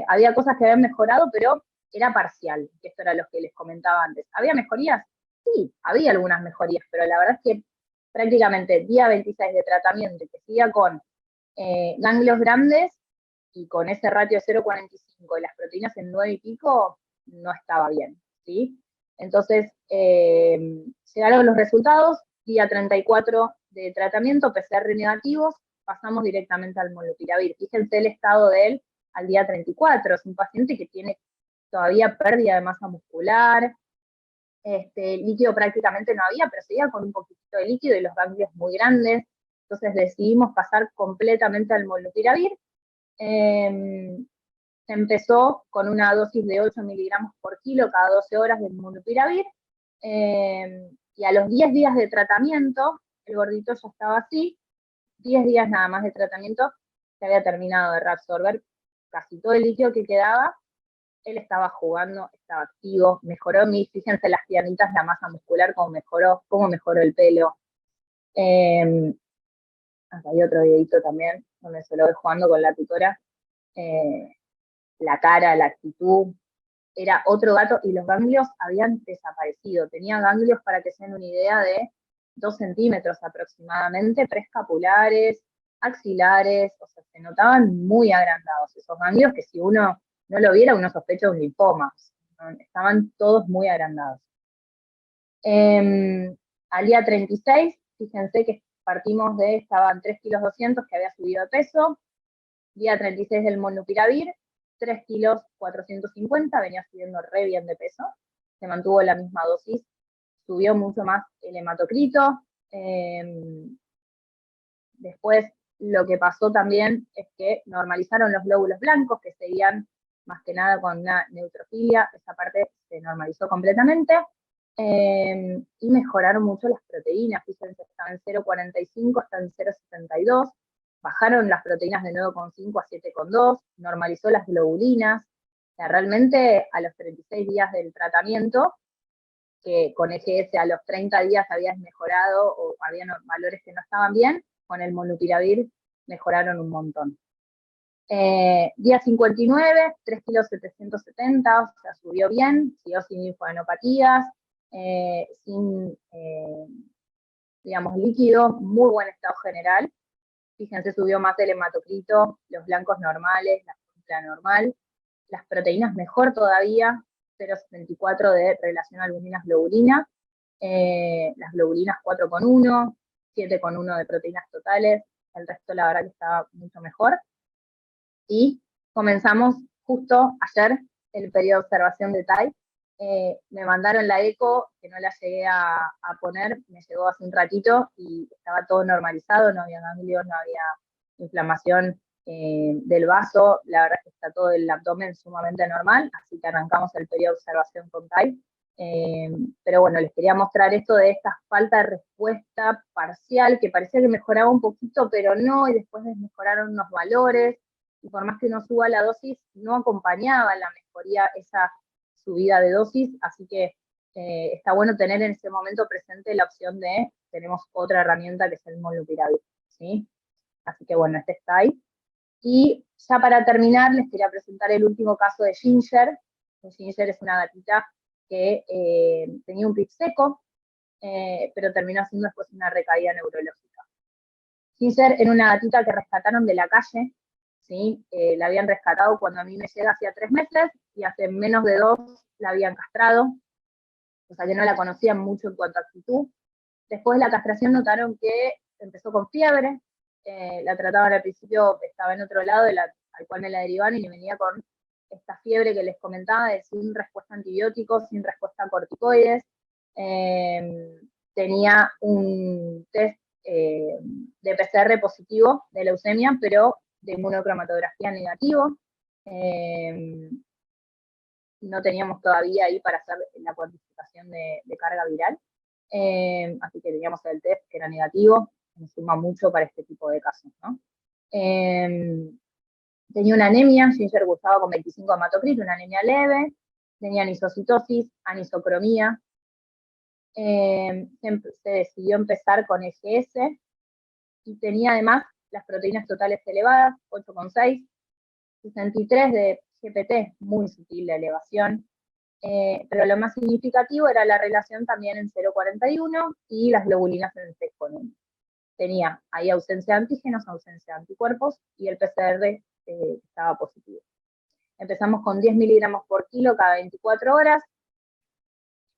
había cosas que habían mejorado, pero era parcial, que esto era lo que les comentaba antes. ¿Había mejorías? Sí, había algunas mejorías, pero la verdad es que prácticamente día 26 de tratamiento, que siga con ganglios grandes y con ese ratio de 0,45 y las proteínas en 9 y pico, no estaba bien, ¿sí? Entonces, llegaron los resultados, día 34 de tratamiento, PCR negativos, pasamos directamente al molnupiravir. Fíjense el estado de él al día 34, es un paciente que tiene todavía pérdida de masa muscular, líquido prácticamente no había, pero seguía con un poquitito de líquido y los ganglios muy grandes, entonces decidimos pasar completamente al molnupiravir. Se empezó con una dosis de 8 miligramos por kilo cada 12 horas de molnupiravir, y a los 10 días de tratamiento, el gordito ya estaba así, 10 días nada más de tratamiento, se había terminado de reabsorber casi todo el líquido que quedaba, él estaba jugando, estaba activo, mejoró fíjense las piernitas, la masa muscular, cómo mejoró el pelo. Acá hay otro videito también, donde se lo ve jugando con la tutora. La cara, la actitud, era otro gato, y los ganglios habían desaparecido. Tenía ganglios, para que se den una idea, de 2 centímetros aproximadamente, preescapulares, axilares, o sea, se notaban muy agrandados esos ganglios, que si uno no lo viera, uno sospecha un linfoma. Estaban todos muy agrandados. Al día 36, fíjense que partimos de, estaban 3,2 kilos que había subido de peso, día 36 del molnupiravir, 3,450 kilos, venía subiendo re bien de peso, se mantuvo la misma dosis, subió mucho más el hematocrito. Después lo que pasó también es que normalizaron los glóbulos blancos, que seguían más que nada con una neutrofilia, esa parte se normalizó completamente, y mejoraron mucho las proteínas, fíjense, estaban en 0,45 hasta en 0,72, bajaron las proteínas de 9,5 a 7,2, normalizó las globulinas, o sea, realmente a los 36 días del tratamiento, que con EGS a los 30 días habías mejorado o había valores que no estaban bien, con el molnupiravir mejoraron un montón. Día 59, 3,770 kilos, o sea, subió bien, siguió sin linfadenopatías, sin, digamos, líquido, muy buen estado general. Fíjense, subió más el hematocrito, los blancos normales, la fibra normal, las proteínas mejor todavía, 0,74 de relación albuminas-globulina, las globulinas 4,1, 7,1 de proteínas totales, el resto la verdad que estaba mucho mejor. Y comenzamos justo ayer el periodo de observación de TAI. Me mandaron la eco, que no la llegué a poner, me llegó hace un ratito y estaba todo normalizado, no había ganglios, no había inflamación del vaso, la verdad es que está todo el abdomen sumamente normal, así que arrancamos el periodo de observación con TAI. Pero bueno, les quería mostrar esto de esta falta de respuesta parcial, que parecía que mejoraba un poquito, pero no, y después desmejoraron unos valores, y por más que uno suba la dosis, no acompañaba la mejoría esa subida de dosis, así que está bueno tener en ese momento presente la opción de, tenemos otra herramienta que es el molnupiravir, ¿sí? Así que bueno, este está ahí. Y ya para terminar, les quería presentar el último caso de Ginger. Ginger es una gatita que tenía un pit seco, pero terminó haciendo después una recaída neurológica. Ginger era una gatita que rescataron de la calle, ¿sí? La habían rescatado cuando a mí me llega hacía 3 meses, y hace menos de 2 la habían castrado, o sea que no la conocían mucho en cuanto a actitud. Después de la castración notaron que empezó con fiebre, la trataban al principio, estaba en otro lado, al cual me la derivaron y venía con esta fiebre que les comentaba, de sin respuesta a antibióticos, sin respuesta a corticoides. Tenía un test de PCR positivo de leucemia, pero de inmunocromatografía negativo. No teníamos todavía ahí para hacer la cuantificación de carga viral. Así que teníamos el test que era negativo, me suma mucho para este tipo de casos, ¿no? Tenía una anemia, Ginger gustaba con 25 hematocrito, una anemia leve, tenía anisocitosis, anisocromía, se decidió empezar con EGS, y tenía además las proteínas totales elevadas, 8,6, 63 de GPT, muy sutil la elevación, pero lo más significativo era la relación también en 0,41 y las globulinas en 6,1. Tenía ahí ausencia de antígenos, ausencia de anticuerpos, y el PCR estaba positivo. Empezamos con 10 miligramos por kilo cada 24 horas.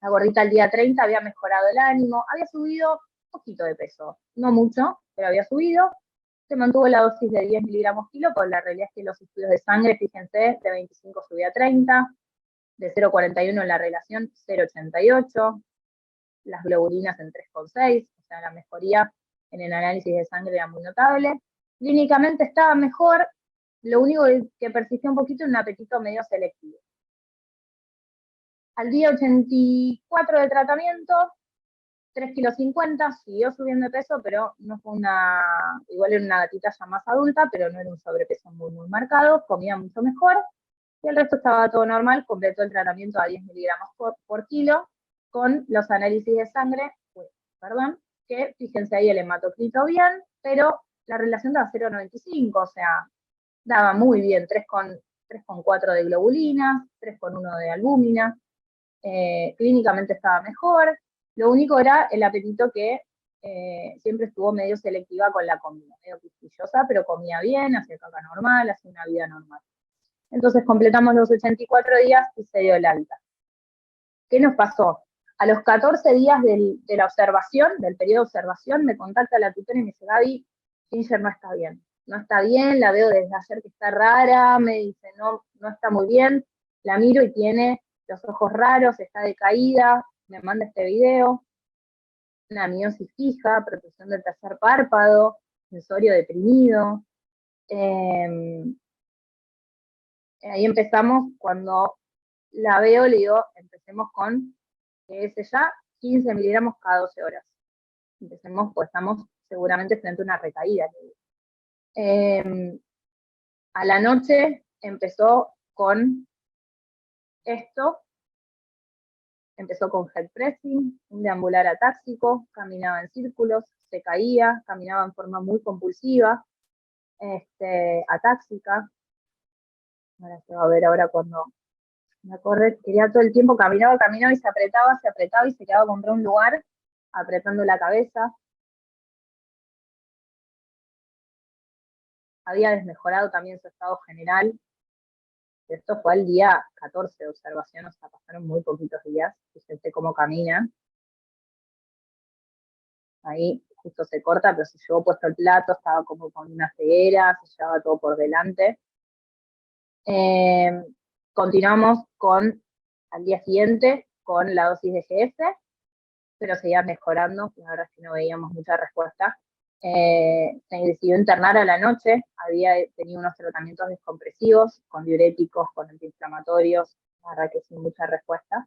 La gordita al día 30 había mejorado el ánimo, había subido un poquito de peso, no mucho, pero había subido. Se mantuvo la dosis de 10 miligramos kilo, con la realidad es que los estudios de sangre, fíjense, de 25 subía a 30, de 0,41 la relación 0,88, las globulinas en 3,6, o sea, la mejoría en el análisis de sangre era muy notable. Clínicamente estaba mejor, lo único que persistió un poquito era un apetito medio selectivo. Al día 84 de tratamiento, 3,50 kilos, siguió subiendo de peso, pero no fue igual era una gatita ya más adulta, pero no era un sobrepeso muy, muy marcado, comía mucho mejor, y el resto estaba todo normal, completó el tratamiento a 10 miligramos por kilo, con los análisis de sangre, que fíjense ahí el hematocrito bien, pero la relación daba 0,95, o sea, daba muy bien, 3,4 de globulinas, 3,1 de albúmina, clínicamente estaba mejor, lo único era el apetito que siempre estuvo medio selectiva con la comida, medio quisquillosa, pero comía bien, hacía caca normal, hacía una vida normal. Entonces completamos los 84 días y se dio el alta. ¿Qué nos pasó? A los 14 días de la observación, del periodo de observación, me contacta la tutora y me dice, Gaby, Ginger no está bien. No está bien, la veo desde ayer que está rara, me dice, no, no está muy bien. La miro y tiene los ojos raros, está decaída, me manda este video. Una miosis fija, protección del tercer párpado, sensorio deprimido. Ahí empezamos, cuando la veo, le digo, empecemos con que es ya 15 miligramos cada 12 horas. Empecemos, pues estamos seguramente frente a una recaída. A la noche empezó con esto, empezó con head pressing, un deambular atáxico, caminaba en círculos, se caía, caminaba en forma muy compulsiva, atáxica. Ahora se va a ver ahora cuando me acordé, quería todo el tiempo, caminaba y se apretaba y se quedaba contra un lugar, apretando la cabeza. Había desmejorado también su estado general. Esto fue al día 14 de observación, o sea, pasaron muy poquitos días. Fíjense cómo camina. Ahí justo se corta, pero se llevó puesto el plato, estaba como con una ceguera, se llevaba todo por delante. Continuamos al día siguiente, con la dosis de GF, pero seguía mejorando, la verdad es que no veíamos mucha respuesta. Se decidió internar a la noche, había tenido unos tratamientos descompresivos, con diuréticos, con antiinflamatorios, la verdad que sin mucha respuesta.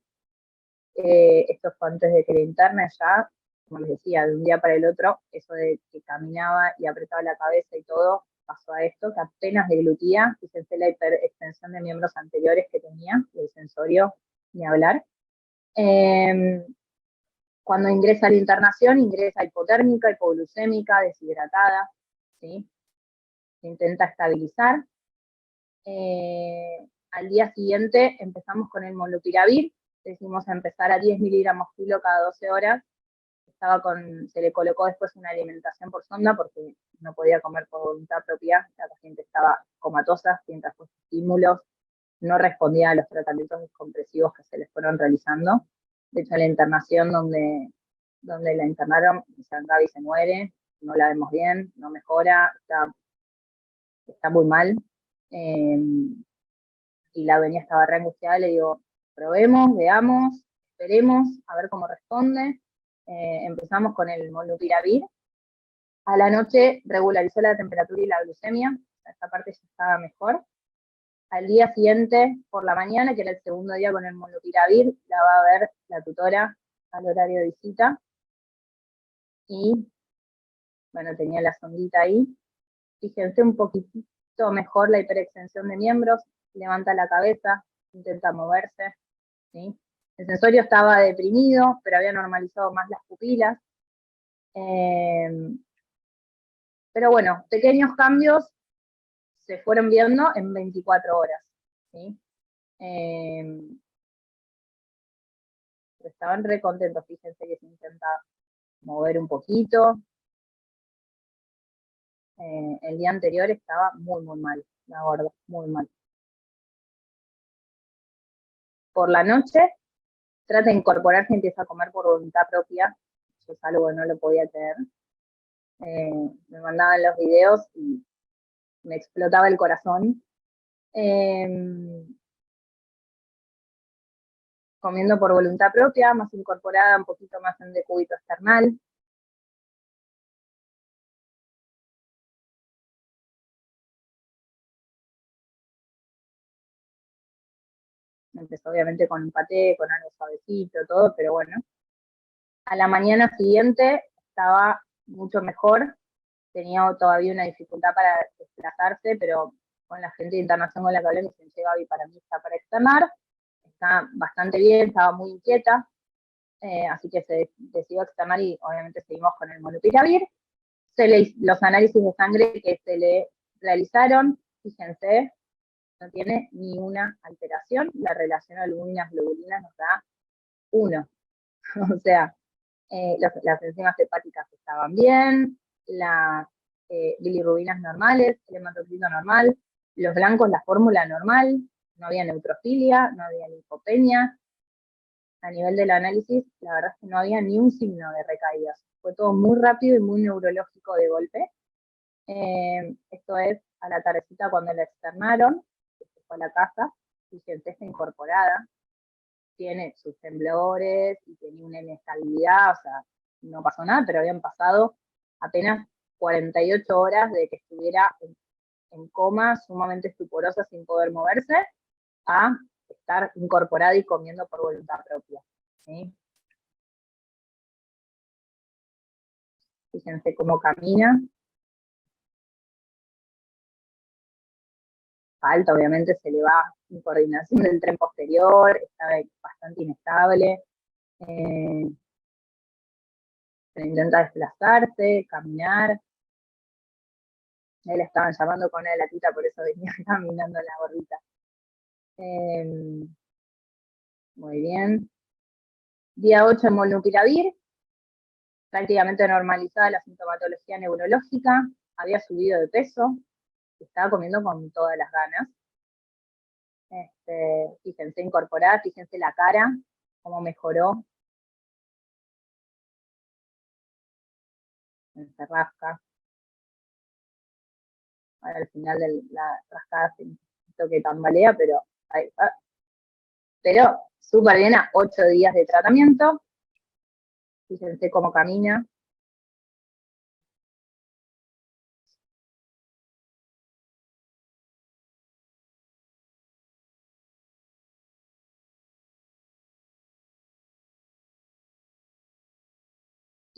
Esto fue antes de que la interne ya, como les decía, de un día para el otro, eso de que caminaba y apretaba la cabeza y todo, pasó a esto, que apenas deglutía, fíjense la hiperextensión de miembros anteriores que tenía, del sensorio, ni hablar. Cuando ingresa a la internación, ingresa hipotérmica, hipoglucémica, deshidratada, ¿sí? Se intenta estabilizar. Al día siguiente empezamos con el molnupiravir, decidimos empezar a 10 miligramos kilo cada 12 horas. Se le colocó después una alimentación por sonda porque no podía comer por voluntad propia, la paciente estaba comatosa, sin estímulos, no respondía a los tratamientos descompresivos que se les fueron realizando. De hecho, la internación donde la internaron, Gaby se muere, no la vemos bien, no mejora, está muy mal. Y la venía estaba re angustiada, le digo, probemos, veamos, esperemos, a ver cómo responde. Empezamos con el molnupiravir. A la noche regularizó la temperatura y la glucemia, esta parte ya estaba mejor. Al día siguiente, por la mañana, que era el segundo día con el molnupiravir, la va a ver la tutora al horario de visita. Y, bueno, tenía la sondita ahí. Fíjense un poquitito mejor la hiperextensión de miembros, levanta la cabeza, intenta moverse, ¿sí? El sensorio estaba deprimido, pero había normalizado más las pupilas. Pero bueno, pequeños cambios se fueron viendo en 24 horas, ¿sí? Estaban re contentos, fíjense que se intenta mover un poquito. El día anterior estaba muy, muy mal, la gorda, muy mal. Por la noche, trata de incorporarse y empieza a comer por voluntad propia. Eso es algo que no lo podía tener. Me mandaban los videos y me explotaba el corazón. Comiendo por voluntad propia, más incorporada, un poquito más en decúbito external. Empezó obviamente con un paté, con algo suavecito, todo, pero bueno. A la mañana siguiente estaba mucho mejor, tenía todavía una dificultad para desplazarse, pero con la gente de internación con la que hablé me dice, Gaby, para mí está para externar, está bastante bien, estaba muy inquieta, así que se decidió externar y obviamente seguimos con el molnupiravir. Los análisis de sangre que se le realizaron, fíjense, no tiene ni una alteración, la relación albuminas-globulinas nos da 1. O sea, las enzimas hepáticas estaban bien, las bilirrubinas normales, el hematocrito normal, los blancos, la fórmula normal, no había neutrofilia, no había linfopenia, a nivel del análisis, la verdad es que no había ni un signo de recaídas. Fue todo muy rápido y muy neurológico de golpe. Esto es a la tardecita cuando la externaron, que se fue a la casa, fíjense, está incorporada, tiene sus temblores y tenía una inestabilidad, o sea, no pasó nada, pero habían pasado apenas 48 horas de que estuviera en coma, sumamente estuporosa, sin poder moverse, a estar incorporada y comiendo por voluntad propia. ¿Sí? Fíjense cómo camina. Falta, obviamente, se le va en coordinación del tren posterior, está bastante inestable. Se intenta desplazarse, caminar. Él estaban llamando con una de la tita, por eso venía caminando la gordita. Muy bien. Día 8 en molnupiravir, prácticamente normalizada la sintomatología neurológica, había subido de peso, estaba comiendo con todas las ganas. Fíjense incorporar, fíjense la cara, cómo mejoró. Se rasca. Ahora al final de la rascada se siento que tambalea, pero ahí va. Pero súper bien a 8 días de tratamiento. Fíjense cómo camina.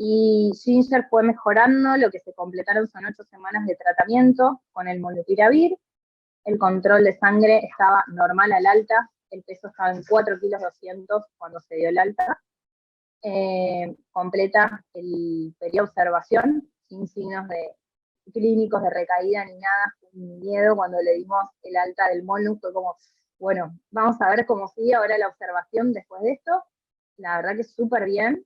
Y Ginger fue mejorando, lo que se completaron son 8 semanas de tratamiento con el molnupiravir. El control de sangre estaba normal al alta, el peso estaba en 4,2 kilos cuando se dio el alta. Completa el periodo de observación, sin signos clínicos de recaída ni nada, sin miedo. Cuando le dimos el alta del molnu fue como, bueno, vamos a ver cómo sigue ahora la observación después de esto. La verdad que súper bien.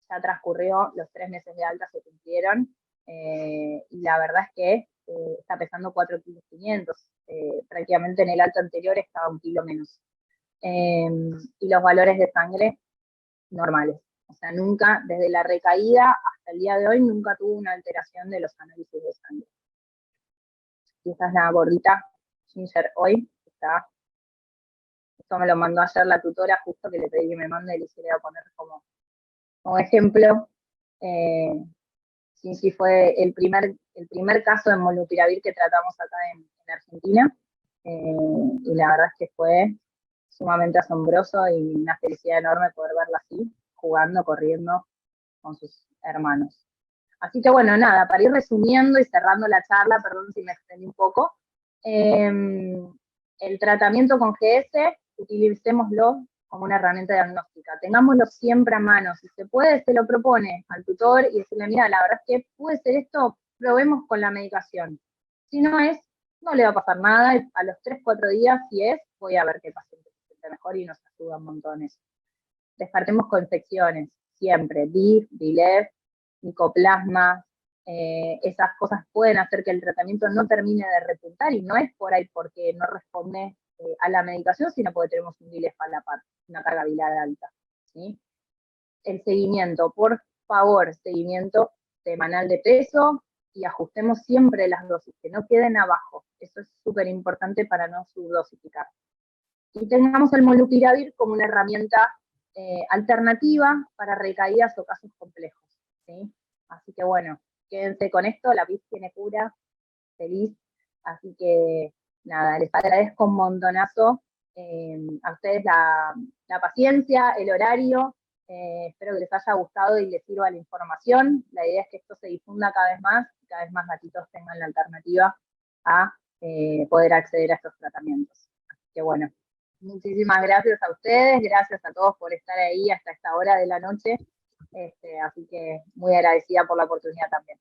Ya transcurrió, los 3 meses de alta se cumplieron, y la verdad es que está pesando 4,5 kilos. Prácticamente en el alta anterior estaba 1 kilo menos. Y los valores de sangre normales. O sea, nunca, desde la recaída hasta el día de hoy, nunca tuvo una alteración de los análisis de sangre. Y esta es la gordita Ginger hoy. Esto me lo mandó ayer la tutora, justo que le pedí que me mande y le quería poner como ejemplo. Sí, fue el primer caso de molnupiravir que tratamos acá en Argentina. Y la verdad es que fue sumamente asombroso y una felicidad enorme poder verla así, jugando, corriendo con sus hermanos. Así que bueno, nada, para ir resumiendo y cerrando la charla, perdón si me extendí un poco, el tratamiento con GS, utilicémoslo como una herramienta diagnóstica, tengámoslo siempre a mano, si se puede, se lo propone al tutor y decirle, mira, la verdad es que puede ser esto, probemos con la medicación. Si no es, no le va a pasar nada, a los 3-4 días, si es, voy a ver qué paciente se siente mejor y nos ayuda un montón eso. Descartemos infecciones, siempre, DIF, DILEF, micoplasma, esas cosas pueden hacer que el tratamiento no termine de repuntar y no es por ahí porque no responde a la medicación, sino porque tenemos un DILEF a la par, una carga viral alta. ¿Sí? El seguimiento, por favor, seguimiento semanal de peso y ajustemos siempre las dosis, que no queden abajo. Eso es súper importante para no subdosificar. Y tengamos el molnupiravir como una herramienta alternativa para recaídas o casos complejos. ¿Sí? Así que bueno, quédense con esto, la PIS tiene cura, feliz. Así que nada, les agradezco un montonazo a ustedes la paciencia, el horario. Espero que les haya gustado y les sirva la información. La idea es que esto se difunda cada vez más y cada vez más gatitos tengan la alternativa a poder acceder a estos tratamientos. Así que bueno, muchísimas gracias a ustedes, gracias a todos por estar ahí hasta esta hora de la noche. Así que muy agradecida por la oportunidad también.